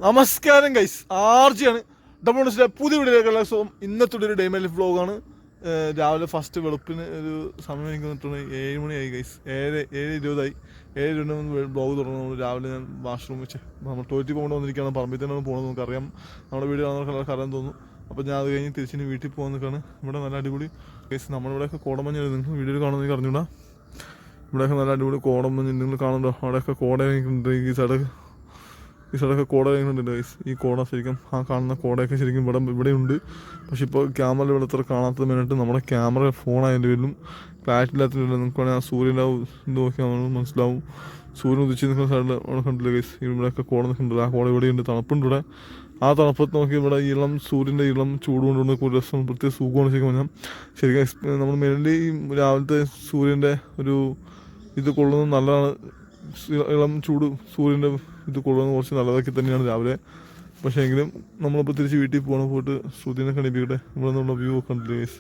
നമസ്കാരം ഗൈസ്, ആർജിയാണ് ഡബിൾസിലെ പുതിയ വീഡിയോയിലേക്കുള്ള ഇന്നത്തെ ഒരു ഡേ മൈ ലൈഫ് വ്ലോഗാണ്. രാവിലെ ഫസ്റ്റ് വെളുപ്പിന് ഒരു സമയം എനിക്ക് വന്നിട്ടുണ്ട് 7 മണിയായി ഗൈസ്. 7:20 ബ്ലോഗ് തുടങ്ങുന്നു. രാവിലെ ഞാൻ വാഷ്റൂം വെച്ച് നമ്മൾ ടോയ്ലറ്റിൽ പോകേണ്ടി വന്നിരിക്കുകയാണ്. പറമ്പിൽ തന്നെയാണ് പോകുന്നത്, നമുക്കറിയാം. നമ്മുടെ വീഡിയോ കാണുന്നവർക്ക് അറിയാൻ തോന്നുന്നു. അപ്പോൾ ഞാൻ അത് കഴിഞ്ഞ് തിരിച്ചിന് വീട്ടിൽ പോകാൻ നിൽക്കുകയാണ്. ഇവിടെ നല്ല അടിപൊളി ഗൈസ്, നമ്മളിവിടെയൊക്കെ കോടമഞ്ഞ് നിങ്ങൾക്ക് വീഡിയോയിൽ കാണുന്നത് അറിഞ്ഞൂടാ. ഇവിടെയൊക്കെ നല്ല അടിപൊളി കോടമഞ്ഞ് നിങ്ങൾ കാണുന്നുണ്ടോ? അവിടെയൊക്കെ കോട ഉണ്ട്. ഈ സൈഡൊക്കെ കോട കഴിഞ്ഞിട്ടുണ്ട് ഗൈസ്. ഈ കോട ശരിക്കും ആ കാണുന്ന കോടയൊക്കെ ശരിക്കും ഇവിടെ ഉണ്ട്. പക്ഷെ ഇപ്പോൾ ക്യാമറ ഇവിടെ അത്ര കാണാത്തത് മെയിനായിട്ട് നമ്മുടെ ക്യാമറ ഫോണായതിൻ്റെ പേരിലും ക്ലാരിറ്റി ഇല്ലാത്തതില്ല. നിങ്ങൾക്ക് വേണമെങ്കിൽ ആ സൂര്യൻ്റെ ഇത് നോക്കിയാൽ നമ്മൾ മനസ്സിലാവും. സൂര്യൻ ഉദിച്ച് നിൽക്കുന്ന സൈഡിൽ അവിടെ കണ്ടില്ല ഗൈസ്. ഇവിടെയൊക്കെ കോട നിൽക്കുന്നുണ്ട്. ആ കോട ഇവിടെയുണ്ട്, തണുപ്പുണ്ട് ഇവിടെ. ആ തണുപ്പത്ത് നോക്കി ഇവിടെ സൂര്യൻ്റെ ഇളം ചൂട് കൊണ്ടുകൊണ്ട് ഒരു രസം പ്രത്യേക സുഖമാണ് ശരിക്കും പറഞ്ഞാൽ. ശരിക്കും നമ്മൾ മെയിൻലി രാവിലത്തെ സൂര്യൻ്റെ ഒരു ഇത് കൊള്ളുന്നത് നല്ലതാണ്. ഇളം ചൂട് സൂര്യൻ്റെ ഇത് കൊള്ളുന്നത് കുറച്ച് നല്ലതൊക്കെ തന്നെയാണ് രാവിലെ. പക്ഷേ എങ്കിലും നമ്മളിപ്പോൾ തിരിച്ച് വീട്ടിൽ പോയിട്ട് ശ്രുതിനെ കണിപ്പിക്കട്ടെ. ഇവിടെ നിന്നുള്ള വ്യൂ ഒക്കെ ഉണ്ടല്ലേ ഗൈസ്.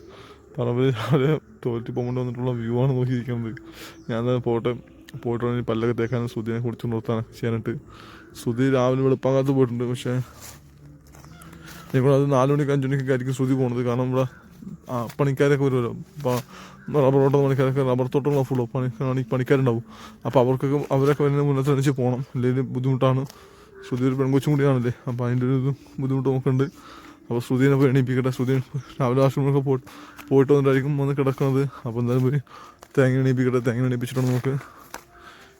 പറമ്പിൽ രാവിലെ ടോയ്ലറ്റിൽ പോകാൻ വന്നിട്ടുള്ള വ്യൂ ആണ് നോക്കിയിരിക്കുന്നത്. ഞാൻ പോയിട്ട് പല്ലൊക്കെ തേക്കാനും ശ്രുതിനെ കുറിച്ച് നിർത്താനൊക്കെ ചെയ്യാനായിട്ട്. ശ്രുതി രാവിലെ വെളുപ്പാകാത്ത പോയിട്ടുണ്ട്. പക്ഷേ ഞങ്ങളത് 4 മണിക്ക് 5 മണിക്കൊക്കെ ആയിരിക്കും ശ്രുതി പോകുന്നത്. കാരണം ഇവിടെ പണിക്കാരൊക്കെ വരുമല്ലോ. അപ്പോൾ റബ്ബർ തോട്ടം പണിക്കാരൊക്കെ റബ്ബർ തോട്ടമുള്ള ഫുള്ളോ പണിക്കാരുണ്ടാവും. അപ്പോൾ അവരൊക്കെ വരുന്ന മുന്നത്തെ അടിച്ച് പോകണം, അല്ലെങ്കിൽ ബുദ്ധിമുട്ടാണ്. ശ്രുതി ഒരു പെൺകൊച്ചും കൂടിയാണല്ലേ, അപ്പോൾ അതിൻ്റെ ഒരു ബുദ്ധിമുട്ട് നോക്കുന്നുണ്ട്. അപ്പോൾ ശ്രുതിനെ പോയി എണീപ്പിക്കട്ടെ. ശ്രുതി രാവിലെ ആശ്രമമൊക്കെ പോയിട്ട് വന്നിട്ടായിരിക്കും വന്ന് കിടക്കുന്നത്. അപ്പോൾ എന്തായാലും പോയി തേങ്ങ എണീപ്പിക്കട്ടെ. തേങ്ങ എണീപ്പിച്ചിട്ടാണ് നമുക്ക്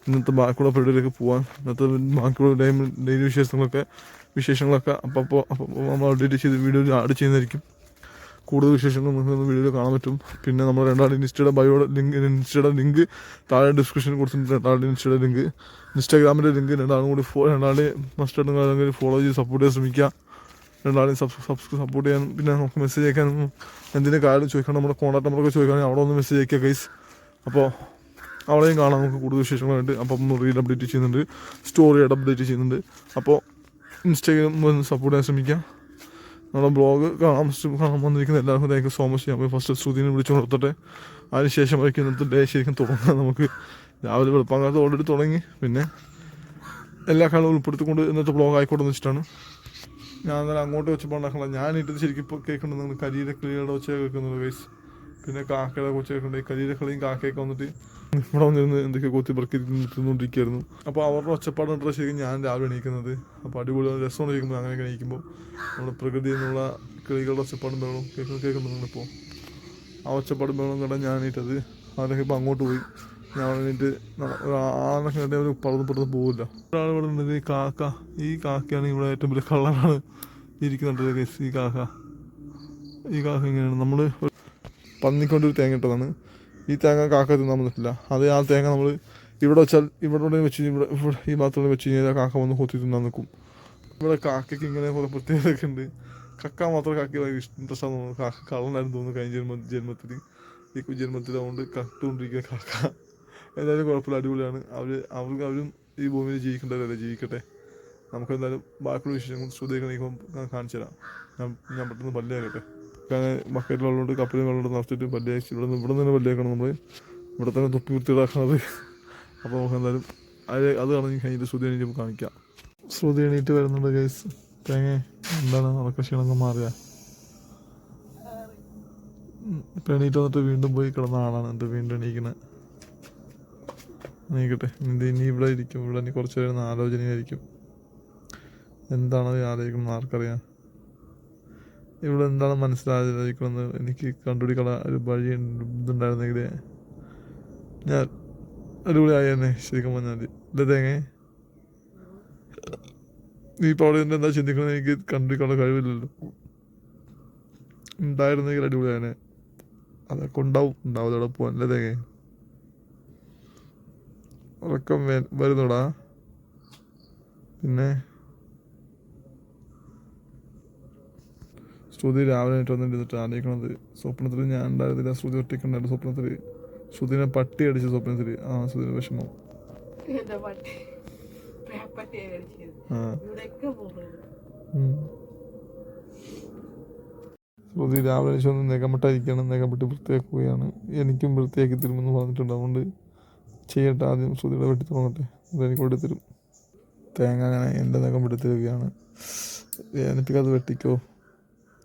ഇന്നത്തെ ബാക്കിയുള്ള പരിപാടിയിലേക്ക് പോകാൻ. ഇന്നത്തെ ബാക്കിയുള്ള ഡെയിലി വിശേഷങ്ങളൊക്കെ അപ്പോൾ നമ്മൾ അപ്ഡേറ്റ് ചെയ്ത് വീഡിയോ ആഡ് ചെയ്യുന്നതായിരിക്കും. കൂടുതൽ വിശേഷങ്ങൾ നമുക്ക് വീഡിയോയിൽ കാണാൻ പറ്റും. പിന്നെ നമ്മൾ ഇൻസ്റ്റയുടെ ലിങ്ക് താഴെ ഡിസ്ക്രിപ്ഷനിൽ കൊടുത്തിട്ടുണ്ട്. ഇൻസ്റ്റയുടെ ലിങ്ക്, ഇൻസ്റ്റാഗ്രാമിൻ്റെ ലിങ്ക് രണ്ടാളും കൂടി മസ്റ്റായിട്ട് ഫോളോ ചെയ്ത് സപ്പോർട്ട് ചെയ്യാൻ ശ്രമിക്കുക. രണ്ടാളും സപ്പോർട്ട് ചെയ്യാനും പിന്നെ നമുക്ക് മെസ്സേജ് അയക്കാനും എന്തിനും കാര്യം ചോദിക്കണം. നമ്മുടെ കോൺടാക്ട് നമ്പറൊക്കെ ചോദിക്കുകയാണെങ്കിൽ അവിടെ ഒന്ന് മെസ്സേജ് അയക്കുക ഗൈസ്. അപ്പോൾ അവിടെയും കാണാം നമുക്ക് കൂടുതൽ വിശേഷങ്ങളുണ്ട്. അപ്പം റീൽ അപ്ഡേറ്റ് ചെയ്യുന്നുണ്ട്, സ്റ്റോറി അപ്ഡേറ്റ് ചെയ്യുന്നുണ്ട്. അപ്പോൾ ഇൻസ്റ്റാഗ്രാം സപ്പോർട്ട് ചെയ്യാൻ ശ്രമിക്കുക. നമ്മുടെ ബ്ലോഗ് കാണാൻ വന്നിരിക്കുന്ന എല്ലാവർക്കും താങ്ക് യു സോ മച്ച്. ഞാൻ ഫസ്റ്റ് ശ്രുതിനെ വിളിച്ചു നിർത്തട്ടെ. അതിനുശേഷമായിരിക്കും ഇന്നത്തെ ഡേ ശരിക്കും തുടങ്ങുക. നമുക്ക് രാവിലെ വെളുപ്പാങ്കാലത്ത് ഓൾറെഡി തുടങ്ങി. പിന്നെ എല്ലാ കാലവും ഉൾപ്പെടുത്തിക്കൊണ്ട് ഇന്നത്തെ ബ്ലോഗ് ആയിക്കോട്ടെന്ന് വെച്ചിട്ടാണ് ഞാൻ അന്നേരം അങ്ങോട്ട് വെച്ചപ്പോൾ ഉണ്ടാക്കണം. ഞാൻ ഇട്ടത് ശരിക്കും ഇപ്പോൾ കേൾക്കുന്നുണ്ട്. നിങ്ങൾ കരിയിലെ കിളിയുടെ ഒച്ച കേൾക്കുന്നുണ്ട് ഗൈസ്. പിന്നെ കാക്കയുടെ കൊച്ച കേൾക്കുന്നുണ്ട്. ഈ കരിയിലെ കളിയും കാക്കയൊക്കെ വന്നിട്ട് ഇവിടെ വന്നിരുന്ന് എന്തൊക്കെ കൊത്തി പെറുക്കി തിന്നുകൊണ്ടിരിക്കുകയായിരുന്നു. അപ്പോൾ അവരുടെ ഒച്ചപ്പാട് കണ്ടിട്ട് ശരിക്കും ഞാൻ രാവിലെ എണീക്കുന്നത്. അപ്പോൾ അടിപൊളി രസമാണ് ഇരിക്കുമ്പോൾ. അങ്ങനെയൊക്കെ എണീക്കുമ്പോൾ നമ്മുടെ പ്രകൃതിയിൽ നിന്നുള്ള കിളികളുടെ ഒച്ചപ്പാടും വേണം കേൾക്കുന്നുണ്ടിപ്പോൾ. ആ ഒച്ചപ്പാടും വേണം കേട്ടാൽ ഞാൻ എണീറ്റത്. അവരൊക്കെ ഇപ്പോൾ അങ്ങോട്ട് പോയി. ഞാൻ എണീറ്റ് ആളൊക്കെ കേട്ടാൽ അവർ പറന്ന് പോകില്ല. ഒരാൾ ഇവിടെ ഉണ്ടത് ഈ കാക്ക. ഈ കാക്കയാണ് ഇവിടെ ഏറ്റവും വലിയ കളറാണ് ഇരിക്കുന്നുണ്ട് ഗൈസ്. ഈ കാക്ക ഇങ്ങനെയാണ്. നമ്മൾ പന്നിക്കൊണ്ടൊരു തേങ്ങ ഇട്ടതാണ്. ഈ തേങ്ങ കാക്ക തിന്നാൻ വന്നിട്ടില്ല. അത് ആ തേങ്ങ നമ്മൾ ഇവിടെ വെച്ചാൽ ഇവിടെ വെച്ച് ഇവിടെ ഈ ഭാഗത്തോടെ വെച്ച് കഴിഞ്ഞാൽ കാക്ക വന്ന് കൊത്തി തിന്നാൻ നിൽക്കും. ഇവിടെ കാക്കയ്ക്ക് ഇങ്ങനെ കുറേ പ്രത്യേകതയൊക്കെ ഉണ്ട്. കക്ക മാത്രം കാക്കയ്ക്ക് ഭയങ്കര ഇൻട്രസ്റ്റാന്ന് തോന്നുന്നു. കാക്ക കള്ളനായിരുന്നു തോന്നുന്നു കഴിഞ്ഞ ജന്മത്തിൽ. ഈ ജന്മത്തിലാവുകൊണ്ട് കട്ടുകൊണ്ടിരിക്കുന്ന കാക്ക. എന്തായാലും കുഴപ്പമില്ല, അടിപൊളിയാണ്. അവരും ഈ ഭൂമിയിൽ ജീവിക്കേണ്ടതല്ലേ, ജീവിക്കട്ടെ. നമുക്കെന്തായാലും ബാക്കിയുള്ള വിശേഷങ്ങൾ ശ്രുതിയൊക്കെ നീക്കുമ്പോൾ കാണിച്ചു തരാം. ഞാൻ പെട്ടെന്ന് പല്ലിയാക്കട്ടെ. ബക്കറ്റിൽ വെള്ളമുണ്ട്, കപ്പിൽ വെള്ളമുണ്ട്, നിറച്ചിട്ട് പല്ലിയാക്കി ഇവിടെ നിന്ന് പല്ലിയാക്കണം. നമ്മൾ ഇവിടെ തന്നെ തുപ്പി വൃത്തിയിടാക്കുന്നത്. അപ്പോൾ നമുക്ക് എന്തായാലും അത് കാണി കഴിഞ്ഞിട്ട് ശ്രുതി എണീറ്റ് കാണിക്കാം. ശ്രുതി എണീറ്റ് വരുന്നുണ്ട് ഗൈസ്. തേങ്ങ എന്താണ് നടക്ക ക്ഷീണങ്ങൾ മാറിയ ഇപ്പം എണീറ്റ് വന്നിട്ട് വീണ്ടും പോയി കിടന്ന ആളാണ്. എന്നിട്ട് വീണ്ടും എണീക്കട്ടെ. ഇനി ഇവിടെ ഇരിക്കും. ഇവിടെ ഇനി കുറച്ച് പേരുന്ന ആലോചനയായിരിക്കും. എന്താണ് ആലോചിക്കുന്നത് ആർക്കറിയാം. ഇവിടെ എന്താണ് മനസ്സിലായിരിക്കണമെന്ന് എനിക്ക് കണ്ടുപിടിക്കാൻ ഒരു വഴി ഇതുണ്ടായിരുന്നെങ്കിൽ ഞാൻ അടിപൊളിയായി തന്നെ ശരിക്കും പറഞ്ഞാൽ. ഇല്ല തേങ്ങ നീ ഇപ്പോൾ അവിടെ എന്താ ചിന്തിക്കുന്നത് എനിക്ക് കണ്ടുപിടിക്കാനുള്ള കഴിവില്ലല്ലോ. ഉണ്ടായിരുന്നെങ്കിൽ അടിപൊളിയായനെ. അതൊക്കെ ഉണ്ടാവും അവിടെ പോകാൻ. അല്ലേ തേങ്ങ ഉറക്കം വരുന്നോടാ. പിന്നെ ശ്രുതി രാവിലെ വന്നിട്ട് ആലോചിക്കണത്. സ്വപ്നത്തിൽ ഞാൻ ഉണ്ടായിരുന്നില്ല, ശ്രുതി ഒറ്റയ്ക്കുണ്ടായിരുന്നു സ്വപ്നത്തിൽ. ശ്രുതിനെ പട്ടി അടിച്ചു സ്വപ്നത്തിൽ. ശ്രുതിന് വിഷമം. ശ്രുതി രാവിലെ വന്ന് നെഗമിട്ടായിരിക്കുകയാണ്. നെഗമിട്ട് വൃത്തിയാക്കുകയാണ്. എനിക്കും വൃത്തിയാക്കി തരുമെന്ന് പറഞ്ഞിട്ടുണ്ട്. അതുകൊണ്ട് ചെയ്യട്ടെ. ആദ്യം ശ്രുതിയുടെ വെട്ടി തുടങ്ങട്ടെ. അതെനിക്ക് വെട്ടി തരും. തേങ്ങ അങ്ങനെ എൻ്റെ നഖം എടുത്തിരിക്കുകയാണ്. വേദനിപ്പിക്കാതെ വെട്ടിക്കോ,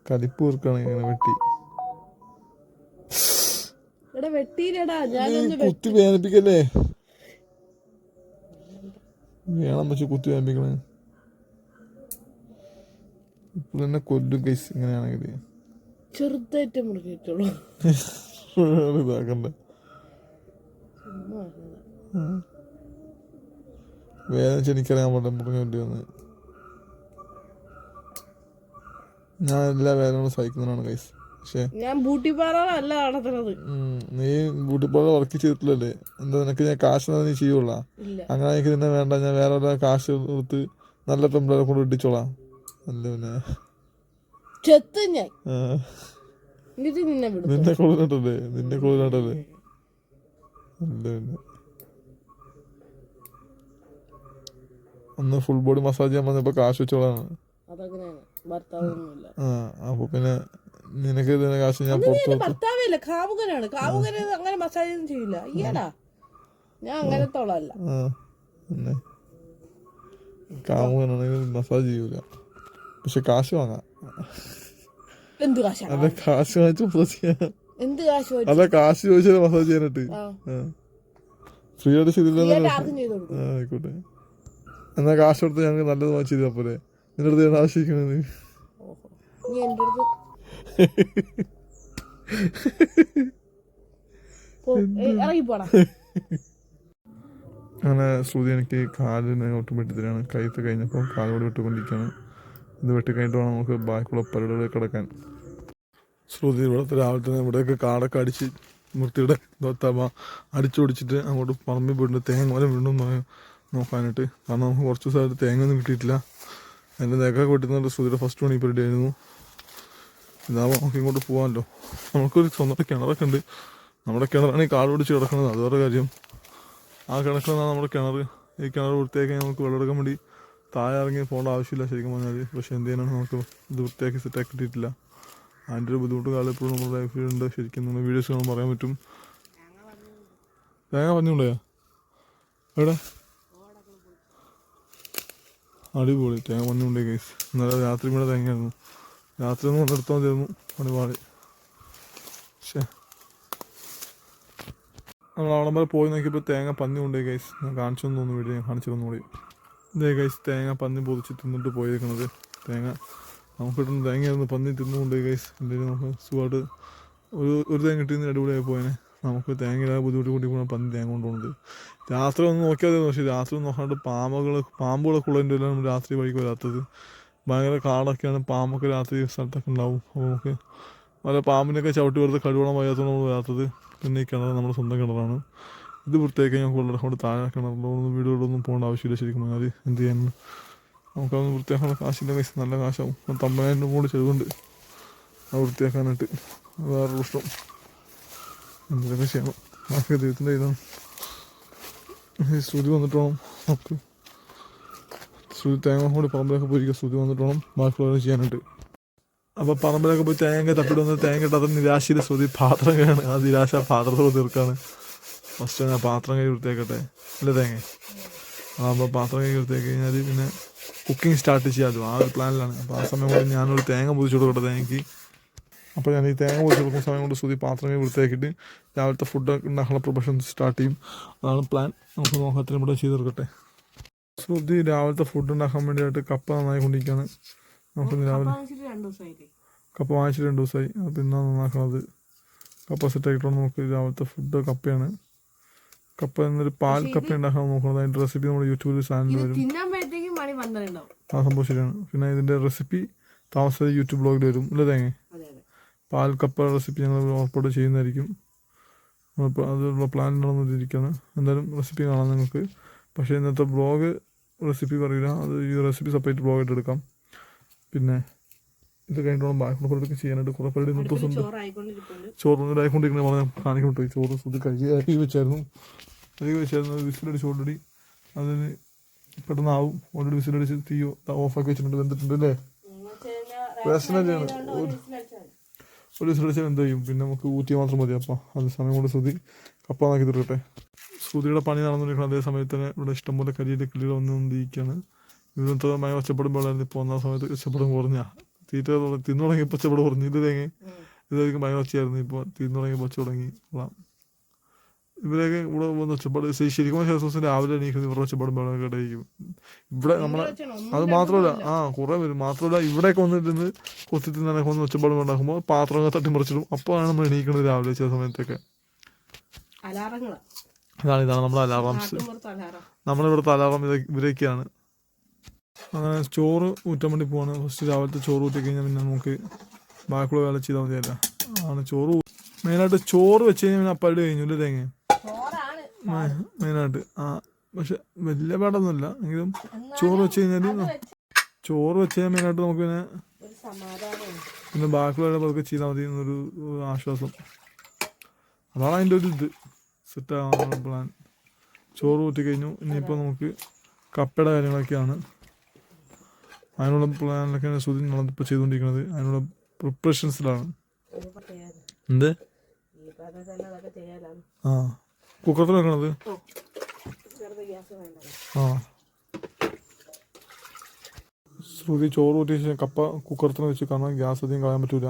കലിപ്പ് തീർക്കാണ് ഇങ്ങനെ വെട്ടി. കുത്തി വേദനിപ്പിക്കല്ലേ, വേണം പക്ഷെ കുത്തി വേദനിപ്പിക്കണേ. ഇപ്പോൾ തന്നെ കൊല്ലും ഗൈസ് ഇങ്ങനെയാണെങ്കിൽ. ചെറുതായിട്ട് മുറിഞ്ഞിട്ടുള്ളൂ. ഇതാക്കണ്ട, വേദനിച്ച് എനിക്കറിയാൻ പാടില്ല മുറിഞ്ഞു വന്ന്. ഞാൻ എല്ലാ വേദനകളും സഹിക്കുന്നതാണ് ഗൈസ്. പക്ഷേ ഞാൻ ബ്യൂട്ടി പാർലർ അല്ല നടത്തുന്നത്. നീ ബ്യൂട്ടി പാർലർ വർക്ക് ചെയ്തിട്ടില്ലല്ലേ? എന്താ നിനക്ക് ഞാൻ കാശ് നീ ചെയ്യുള്ളൂ? അങ്ങനെ എനിക്ക് നിന്നെ വേണ്ട, ഞാൻ വേറെ ഒരാൾ കാശ് കൊടുത്ത് നല്ല പെമ്പിളരെ കൊണ്ട് ഇട്ടിച്ചോളാം. അല്ല പിന്നെ നിന്നെ കൊള്ളിട്ടല്ലേ, നിന്നെ കൊള്ളിട്ടല്ലേ. അല്ല പിന്നെ അന്ന് ഫുൾ ബോഡി മസാജ് ചെയ്യാൻ വന്നപ്പോ കാശ് വെച്ചോളാണ്. അപ്പൊ പിന്നെ നിനക്ക് ഇതിനെ കാശ് ഞാൻ പുറത്തു ഭർത്താവല്ല, കാമുകനാണ്. കാമുകന് അങ്ങനെ മസാജ് ഒന്നും ചെയ്യില്ല. ഈയടാ, ഞാൻ അങ്ങനത്തോളല്ല. കാമുകനാണെങ്കിൽ മസാജ് ചെയ്യൂല, പക്ഷെ കാശ് വാങ്ങാം. എന്ത് കാശ്? അല്ല കാശ് വാങ്ങിച്ചു മസാജ് ചെയ്യാം. എന്ത് കാശ്? അല്ല കാശ് ചോദിച്ചാൽ മസാജ് ചെയ്യാനായിട്ട് ഫ്രീ ആയിട്ട് ചെയ്തില്ല. ആയിക്കോട്ടെ, എന്നാ കാശ് കൊടുത്ത് ഞങ്ങൾക്ക് നല്ലത് വാങ്ങിച്ചു ചെയ്താൽ പോലെ. നിന്റെ അടുത്ത് ഞാൻ ആവശ്യിക്കണത് അങ്ങനെ. ശ്രുതി എനിക്ക് കാലിന് ഒട്ടും വെട്ടിത്തരാണ്. കൈത്ത് കഴിഞ്ഞപ്പോൾ കാലോട് വെട്ടിക്കൊണ്ടിരിക്കുകയാണ്. ഇത് വെട്ടിക്കഴിഞ്ഞിട്ട് വേണം നമുക്ക് ബാക്കിയുള്ള പരിപാടികളിൽ കിടക്കാൻ. ശ്രുതി ഇവിടുത്തെ രാവിലെ തന്നെ ഇവിടെയൊക്കെ കാടൊക്കെ അടിച്ച് വൃത്തിയുടെ അടിച്ചോടിച്ചിട്ട് അങ്ങോട്ട് പറമ്പിൽ പോയിട്ടുണ്ട് തേങ്ങ പോലെ വീണ്ടും നോക്കാനായിട്ട്. കാരണം നമുക്ക് കുറച്ച് ദിവസമായിട്ട് തേങ്ങ ഒന്നും കിട്ടിയിട്ടില്ല. എൻ്റെ നേക്കൊക്കെ വെട്ടുന്നത് ശ്രുതിയുടെ ഫസ്റ്റ് പണി പരിപാടി ആയിരുന്നു. ഇതാവുമ്പോൾ നമുക്ക് ഇങ്ങോട്ട് പോകാമല്ലോ. നമുക്കൊരു സ്വന്തം കിണറൊക്കെ ഉണ്ട്. നമ്മുടെ കിണറാണ് ഈ കാട് പിടിച്ച് കിടക്കുന്നത്, അത് വേറെ കാര്യം. ആ കിടക്കുന്നതാണ് നമ്മുടെ കിണർ. ഈ കിണർ വൃത്തിയാക്കി നമുക്ക് വെള്ളമെടുക്കാൻ വേണ്ടി താഴെ ഇറങ്ങി പോകേണ്ട ആവശ്യമില്ല ശരിക്കും പറഞ്ഞാൽ. പക്ഷേ എന്ത് ചെയ്യാനാണ്, നമുക്ക് ഇത് വൃത്തിയാക്കി സെറ്റാക്കി കിട്ടിയിട്ടില്ല. അതിൻ്റെ ഒരു ബുദ്ധിമുട്ട് കാലം എപ്പോഴും നമ്മുടെ ലൈഫിലുണ്ട്. ശരിക്കും നമ്മൾ വീഡിയോസ് കാണുമ്പോൾ പറയാൻ പറ്റും. തേങ്ങ പഞ്ഞുകൊണ്ടോ? എവിടെ? അടിപൊളി തേങ്ങ പഞ്ഞുകൊണ്ടേ ഗൈസ്. ഇന്നലെ രാത്രി കൂടെ തേങ്ങയായിരുന്നു. രാത്രി ഒന്നും കൊണ്ടെടുത്താൽ മതിയായിരുന്നു. പണിപാട്. പക്ഷേ നമ്മൾ അവിടെ വരെ പോയി നോക്കിയപ്പോൾ തേങ്ങ പന്നി കൊണ്ടേ ഗൈസ്. ഞാൻ കാണിച്ചു തോന്നുന്നു, വീഡിയോ ഞാൻ കാണിച്ചു തന്നു കൂടി. ഇതേ ഗൈസ് തേങ്ങ പന്നി പൊതിച്ച് തിന്നിട്ട് പോയിരിക്കുന്നത്. തേങ്ങ നമുക്ക് കിട്ടുന്ന തേങ്ങയായിരുന്നു പന്നി തിന്നുകൊണ്ട് ഗൈസ്. എന്തെങ്കിലും നമുക്ക് സുഖമായിട്ട് ഒരു തേങ്ങ കിട്ടിയെന്ന് അടിപൊളിയായി പോയതിനെ. നമുക്ക് തേങ്ങയില്ലാതെ ബുദ്ധിമുട്ട് കൂട്ടി പോകണം പന്നി തേങ്ങ കൊണ്ടുപോകുന്നത്. രാത്രി ഒന്ന് നോക്കിയാൽ മതി. പക്ഷേ രാത്രി നോക്കാണ്ട് പാമ്പുകളൊക്കെ ഉള്ളതിൻ്റെ എല്ലാം നമ്മൾ രാത്രി വഴിക്ക് വരാത്തത്. ഭയങ്കര കാടൊക്കെയാണ്, പാമ്പൊക്കെ രാത്രി സ്ഥലത്തൊക്കെ ഉണ്ടാവും. അപ്പോൾ നമുക്ക് വല്ല പാമ്പിനൊക്കെ ചവിട്ടി വെറുതെ കഴിവോളം വയ്യാത്തത് നമ്മൾ വരാത്തത്. പിന്നെ ഈ കിണർ നമ്മുടെ സ്വന്തം കിണറാണ്. ഇത് വൃത്തിയാക്കി ഞങ്ങൾക്ക് ഉള്ളത് കൊണ്ട് താഴെ കിണറിലൊന്നും വീടുകളിലൊന്നും പോകേണ്ട ആവശ്യമില്ല. ശരിക്കും പറഞ്ഞാൽ എന്ത് ചെയ്യാൻ, നമുക്കതൊന്ന് വൃത്തിയാക്കാനുള്ള കാശിൻ്റെ പൈസ നല്ല കാശാവും. 50,000 രൂപ കൂടി ചെലവുണ്ട് അത് വൃത്തിയാക്കാനായിട്ട്. വേറെ പ്രശ്നം എന്തെങ്കിലുമൊക്കെ ചെയ്യണം. ബാക്കി ദൈവത്തിൻ്റെ ഇതാണ്. ശ്രുതി വന്നിട്ട് വേണം നമുക്ക് ശ്രുതി തേങ്ങ കൂടി പറമ്പിലൊക്കെ പോയിരിക്കുക. ശ്രുതി വന്നിട്ട് വേണം ബാക്കിയുള്ളവരെ ചെയ്യാനായിട്ട്. അപ്പോൾ പറമ്പിലൊക്കെ പോയി തേങ്ങ തപ്പിട്ട് വന്ന് തേങ്ങ ഇട്ടാത്ത നിരാശയിൽ ശ്രുതി പാത്രം കഴിയാണ്. ആ നിരാശ പാത്രത്തോട് തീർക്കാണ്. ഫസ്റ്റ് ഞാൻ പാത്രം കൈ വൃത്തിയാക്കട്ടെ അല്ലേ തേങ്ങ. അതാകുമ്പോൾ പാത്രം കൈ വൃത്തിയാക്കി കഴിഞ്ഞാൽ പിന്നെ കുക്കിംഗ് സ്റ്റാർട്ട് ചെയ്യാമല്ലോ. ആ ഒരു പ്ലാനിലാണ്. അപ്പോൾ ആ സമയം കൊണ്ട് ഞാനൊരു തേങ്ങ പൊതിച്ചു കൊടുക്കട്ടെ തേങ്ങയ്ക്ക്. അപ്പോൾ ഞാൻ ഈ തേങ്ങ പൊതിച്ച് കൊടുക്കുന്ന സമയം കൊണ്ട് ശ്രുതി പാത്രം കൈ വൃത്തിയാക്കിയിട്ട് രാവിലത്തെ ഫുഡ് ഉണ്ടാക്കാനുള്ള പ്രൊഫഷൻ സ്റ്റാർട്ട് ചെയ്യും. അതാണ് പ്ലാൻ. നമുക്ക് നോക്കത്തിന് ഇവിടെ ചെയ്ത് തീർക്കട്ടെ. ശ്രുതി രാവിലത്തെ ഫുഡ് ഉണ്ടാക്കാൻ വേണ്ടിയിട്ട് കപ്പ നന്നായി കൊണ്ടിരിക്കുകയാണ്. നമുക്ക് രാവിലെ കപ്പ വാങ്ങിച്ചിട്ട് 2 ദിവസമായി. പിന്നെ നന്നാക്കണത് കപ്പ സെറ്റാക്കിയിട്ടാണ്. നമുക്ക് രാവിലത്തെ ഫുഡ് കപ്പയാണ്. കപ്പ എന്നൊരു പാൽ കപ്പ ഉണ്ടാക്കാൻ നോക്കുന്നത്. അതിൻ്റെ റെസിപ്പി നമ്മുടെ യൂട്യൂബിൽ ചാനലിൽ വരും. ആ സംഭവം ശരിയാണ്. പിന്നെ ഇതിൻ്റെ റെസിപ്പി താമസിയാതെ യൂട്യൂബ് ബ്ലോഗിൽ വരും അല്ലേ തേങ്ങ. പാൽ കപ്പ റെസിപ്പി ഞങ്ങൾ അപ്ലോഡ് ചെയ്യുന്നതായിരിക്കും. അതിലുള്ള പ്ലാൻ നടന്നിരിക്കുകയാണ്. എന്തായാലും റെസിപ്പി കാണാം നിങ്ങൾക്ക്. പക്ഷേ ഇന്നത്തെ ബ്ലോഗ് റെസിപ്പി പറയില്ല. അത് ഈ റെസിപ്പി സെപ്പറേറ്റ് ബ്ലോഗായിട്ട് എടുക്കാം. പിന്നെ ഇത് കഴിഞ്ഞിട്ട് ബാക്കിയുള്ളവർക്ക് ചെയ്യാനായിട്ട് കുറേ പരിപാടി ഇന്നത്തെ ദിവസം ചോറ് ആയിക്കൊണ്ടിരിക്കുന്നത് പറഞ്ഞാൽ കാണിക്കാൻ പറ്റും. ചോറ് സുധി കഴുകി വെച്ചായിരുന്നു. വിസിലടിച്ച് ഓൾറെഡി അതിന് പെട്ടെന്നാവും. ഓൾറെഡി വിസിലടിച്ച് തീ ഓഫാക്കി വെച്ചിട്ടുണ്ട്. വെന്തിട്ടുണ്ട് അല്ലേ? പ്രശ്നമാണ്. ഒരു വിസിലടിച്ചാൽ എന്ത് ചെയ്യും, പിന്നെ നമുക്ക് ഊറ്റി മാത്രം മതി. അപ്പം അത് സമയം കൊണ്ട് ശ്രുതി കപ്പ നാക്കി തീർക്കട്ടെ. ശ്രുതിയുടെ പണി നടന്നുകൊണ്ടിരിക്കണം. അതേ സമയത്ത് തന്നെ ഇവിടെ ഇഷ്ടംപോലെ കരിയുടെ കിളികൾ വന്നുകൊണ്ടിരിക്കുകയാണ്. ഇന്നത്തെ ഭയങ്കര ഒച്ചപ്പെടും വെള്ളമായിരുന്നു. ഇപ്പോൾ ഒന്നാം സമയത്ത് ഒച്ചപ്പെടും കുറഞ്ഞാ. തീറ്റ തിന്നു തുടങ്ങിയപ്പോൾ ഒച്ചപ്പെടും കുറഞ്ഞു. ഇത് തേങ്ങ ഇതായിരിക്കും ഭയങ്കര ഒച്ചയായിരുന്നു. ഇപ്പോൾ തിന്നു തുടങ്ങിയപ്പോൾ ഒച്ച തുടങ്ങി. ഇവരെയൊക്കെ ഇവിടെ വന്ന് ഒച്ചപ്പാട് ശരിക്കും ദിവസം രാവിലെ എണീക്കുന്നത് ഇവരുടെ ഒച്ചപ്പാടും വെള്ളമൊക്കെ ഇടയിരിക്കും. ഇവിടെ നമ്മളെ അത് മാത്രമല്ല കുറേ പേര് മാത്രമല്ല ഇവിടെയൊക്കെ വന്നിട്ട് കൊത്തി തിന്നാനൊക്കെ വന്ന് ഒച്ചപ്പാടും ഉണ്ടാക്കുമ്പോൾ പാത്രമൊക്കെ തട്ടിമറിച്ചിടും. അപ്പോഴാണ് നമ്മൾ എണീക്കുന്നത് രാവിലെ ചില സമയത്തൊക്കെ. ഇതാണ് നമ്മുടെ അലാറംസ്. നമ്മളിവിടുത്തെ അലാറം ഇവരൊക്കെയാണ്. അങ്ങനെ ചോറ് ഊറ്റാൻ വേണ്ടി പോവാണ്. ഫസ്റ്റ് രാവിലത്തെ ചോറ് ഊറ്റി കഴിഞ്ഞാൽ പിന്നെ നമുക്ക് ബാക്കിയുള്ള വേല ചെയ്താൽ മതിയല്ല. ചോറ് മെയിനായിട്ട് ചോറ് വെച്ച് കഴിഞ്ഞാൽ പിന്നെ അപ്പാട് കഴിഞ്ഞു അല്ലേ തേങ്ങ മെയിനായിട്ട്. പക്ഷെ വലിയ പാടൊന്നുമില്ല എങ്കിലും ചോറ് വെച്ച് കഴിഞ്ഞാൽ മെയിനായിട്ട് നമുക്ക് പിന്നെ ബാക്കിയുള്ള പതുക്കെ ചെയ്താൽ മതി എന്നൊരു ആശ്വാസം. അതാണ് അതിൻ്റെ ഒരു ഇത് സെറ്റാകാനുള്ള പ്ലാൻ. ചോറ് ഊറ്റി കഴിഞ്ഞു. ഇനിയിപ്പോൾ നമുക്ക് കപ്പയുടെ കാര്യങ്ങളൊക്കെയാണ്. അതിനുള്ള പ്ലാനിലൊക്കെയാണ് സുധി നമ്മളിപ്പോൾ ചെയ്തുകൊണ്ടിരിക്കുന്നത്. അതിനുള്ള പ്രിപ്പറേഷൻസിലാണ്. എന്ത് കുക്കറിൽ വെക്കണത് ശ്രുതി ചോറ് ഊറ്റി കപ്പ കുക്കറത്തിന് വെച്ച്. കാരണം ഗ്യാസ് അധികം കളയാൻ പറ്റൂല.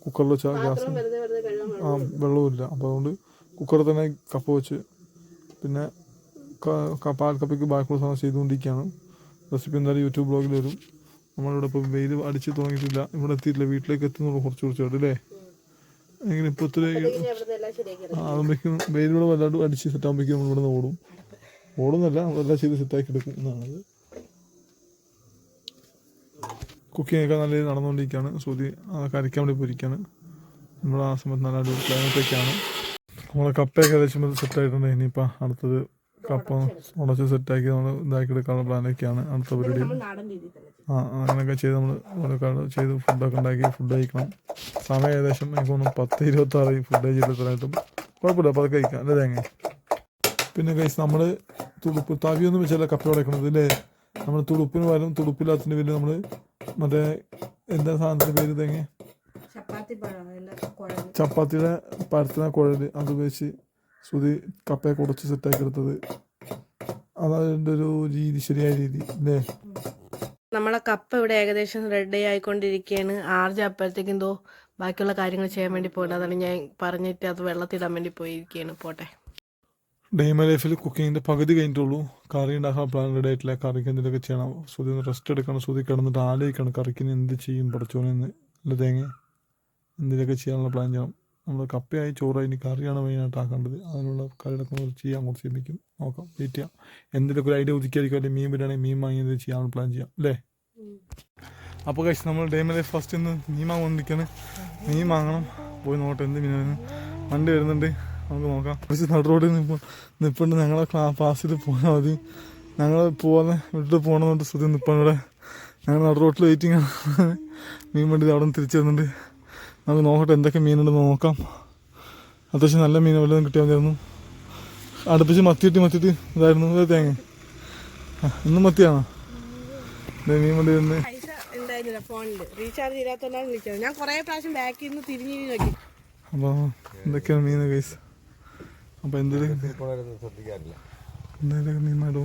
കുക്കറിൽ വെച്ചാൽ ഗ്യാസ് വെള്ളവുമില്ല. അപ്പോൾ അതുകൊണ്ട് കുക്കറിൽ തന്നെ കപ്പ വെച്ച് പിന്നെ പാൽക്കപ്പയ്ക്ക് ബാക്കിയുള്ള സാധനം ചെയ്തുകൊണ്ടിരിക്കുകയാണ്. റെസിപ്പി എന്തായാലും യൂട്യൂബ് ബ്ലോഗിൽ വരും. നമ്മളിവിടെ ഇപ്പോൾ വെയിൽ അടിച്ച് തുടങ്ങിയിട്ടില്ല. ഇവിടെ എത്തിയിട്ടില്ല. വീട്ടിലേക്ക് എത്തുന്നുള്ളൂ കുറച്ച് അല്ലേ. എങ്ങനെ ഇപ്പോൾ ഒത്തിരി ആകുമ്പോഴേക്കും വെയിലൂടെ വല്ലാണ്ട് അടിച്ച് സെറ്റാകുമ്പോഴേക്കും നമ്മൾ ഇവിടെ നിന്ന് ഓടുന്നല്ല നമ്മളെല്ലാം ചെയ്ത് സെറ്റാക്കി എടുക്കും എന്നാണത്. കുക്കിങ്ങൊക്കെ നല്ല രീതിയിൽ നടന്നുകൊണ്ടിരിക്കുകയാണ്. ശ്രുതി കരയ്ക്കാൻ വേണ്ടി പോയിരിക്കുകയാണ്. നമ്മൾ ആ സമയത്ത് നല്ല അടിപൊളി ക്ലൈമറ്റൊക്കെയാണ്. നമ്മളെ കപ്പയൊക്കെ ഏകദേശം സെറ്റായിട്ടുണ്ട്. ഇനിയിപ്പോൾ അടുത്തത് കപ്പ ഉടച്ച് സെറ്റാക്കി നമ്മൾ ഇതാക്കി എടുക്കാനുള്ള പ്ലാനൊക്കെയാണ് അടുത്ത പരിപാടി. അങ്ങനെയൊക്കെ ചെയ്ത് നമ്മൾ ചെയ്ത് ഫുഡൊക്കെ ഉണ്ടാക്കി ഫുഡ് കഴിക്കണം. സമയം ഏകദേശം എനിക്ക് തോന്നുന്നു 10:26 ഫുഡ് കഴിച്ചിട്ടായിട്ടും കുഴപ്പമില്ല. അപ്പോൾ അത് കഴിക്കാം അല്ലേ തേങ്ങ. പിന്നെ കഴിച്ച് നമ്മൾ തുടുപ്പ് തവിയൊന്നും വെച്ചല്ല കപ്പ ഉടയ്ക്കണത് അല്ലേ. നമ്മൾ തുടുപ്പിന് പകരം തുടുപ്പില്ലാത്തതിൻ്റെ പേര് നമ്മൾ മറ്റേ എന്താ സാധനത്തിൻ്റെ പേര് തേങ്ങ ചപ്പാത്തിയുടെ പരത്തുന്ന കുഴൽ അത് ഉപയോഗിച്ച് ശ്രുതി കപ്പയെ കുറച്ച് സെറ്റാക്കി എടുത്തത്. അതതിൻ്റെ ഒരു രീതി ശരിയായ രീതി അല്ലേ. നമ്മളെ കപ്പ ഇവിടെ ഏകദേശം റെഡി ആയിക്കൊണ്ടിരിക്കുകയാണ്. ആർജ അപ്പോഴത്തേക്കും എന്തോ ബാക്കിയുള്ള കാര്യങ്ങൾ ചെയ്യാൻ വേണ്ടി പോകണ്ട. അതാണ് ഞാൻ പറഞ്ഞിട്ട് അത് വെള്ളത്തിടാൻ വേണ്ടി പോയിരിക്കുകയാണ്. പോട്ടെ. ഡേ മൈ ലൈഫിൽ കുക്കിങ്ങിൻ്റെ പകുതി കഴിഞ്ഞിട്ടുള്ളൂ. കറി ഉണ്ടാക്കാൻ പ്ലാൻ റെഡി ആയിട്ടില്ല. കറിക്ക് എന്തെങ്കിലുമൊക്കെ ചെയ്യണം. ശ്രുതി ഒന്ന് റെസ്റ്റ് എടുക്കണം. ശ്രുതി കിടന്നിട്ട് ആലോചിക്കണം കറിക്കിന് എന്ത് ചെയ്യും പഠിച്ചോനെന്ന് അല്ല തേങ്ങ. എന്തെങ്കിലുമൊക്കെ ചെയ്യാനുള്ള പ്ലാൻ ചെയ്യണം. നമ്മൾ കപ്പയായി ചോറായി ഇനി കറിയാണ് മെയിനായിട്ട് ആക്കേണ്ടത്. അതിനുള്ള കറികളൊക്കെ ചെയ്യാൻ കുറച്ച് ശ്രമിക്കും. നോക്കാം, വെയിറ്റ് ചെയ്യാം. എന്തെങ്കിലുമൊക്കെ ഒരു ഐഡിയ ഒതുക്കിയായിരിക്കും. അല്ലെങ്കിൽ മീൻ വരികയാണെങ്കിൽ മീൻ വാങ്ങിയത് ചെയ്യാനുള്ള പ്ലാൻ ചെയ്യാം അല്ലേ. അപ്പോൾ കഴിച്ച് നമ്മൾ ഡേ മൈ ലൈഫ് ഫസ്റ്റ് ഇന്ന് മീൻ വാങ്ങിക്കൊണ്ടിരിക്കുകയാണ്. മീൻ വാങ്ങണം. പോയി നോക്കട്ടെ എന്ത് മീനാണ്. വണ്ടി വരുന്നുണ്ട്, നമുക്ക് നോക്കാം. കുറച്ച് നട റോഡിൽ നിൽപ്പുണ്ട്. ഞങ്ങളെ ക്ലാസ്സിൽ പോയാൽ മതി. ഞങ്ങൾ വിട്ടിട്ട് പോകണമെന്നിട്ട് ശ്രുതി നിൽപ്പാണ് ഇവിടെ. ഞങ്ങൾ നട റോട്ടിൽ വെയിറ്റിംഗ് ആണ്. മീൻ വണ്ടി അവിടെ നിന്ന് തിരിച്ചു വരുന്നുണ്ട്. നമുക്ക് നോക്കട്ടെ എന്തൊക്കെ മീനുണ്ടെന്ന് നോക്കാം. അത്യാവശ്യം നല്ല മീൻ വല്ലതും കിട്ടിയാൽ മതിയായിരുന്നു. അടുപ്പിച്ച് മത്തിയിട്ട് ഇതായിരുന്നു തേങ്ങ. ഇന്നും മത്തിയാണോ മീൻ വണ്ടി വരുന്നത്. അപ്പോൾ എന്തൊക്കെയാണ് മീൻ കേസ്. അപ്പോൾ എന്തെങ്കിലും മീനായിട്ട്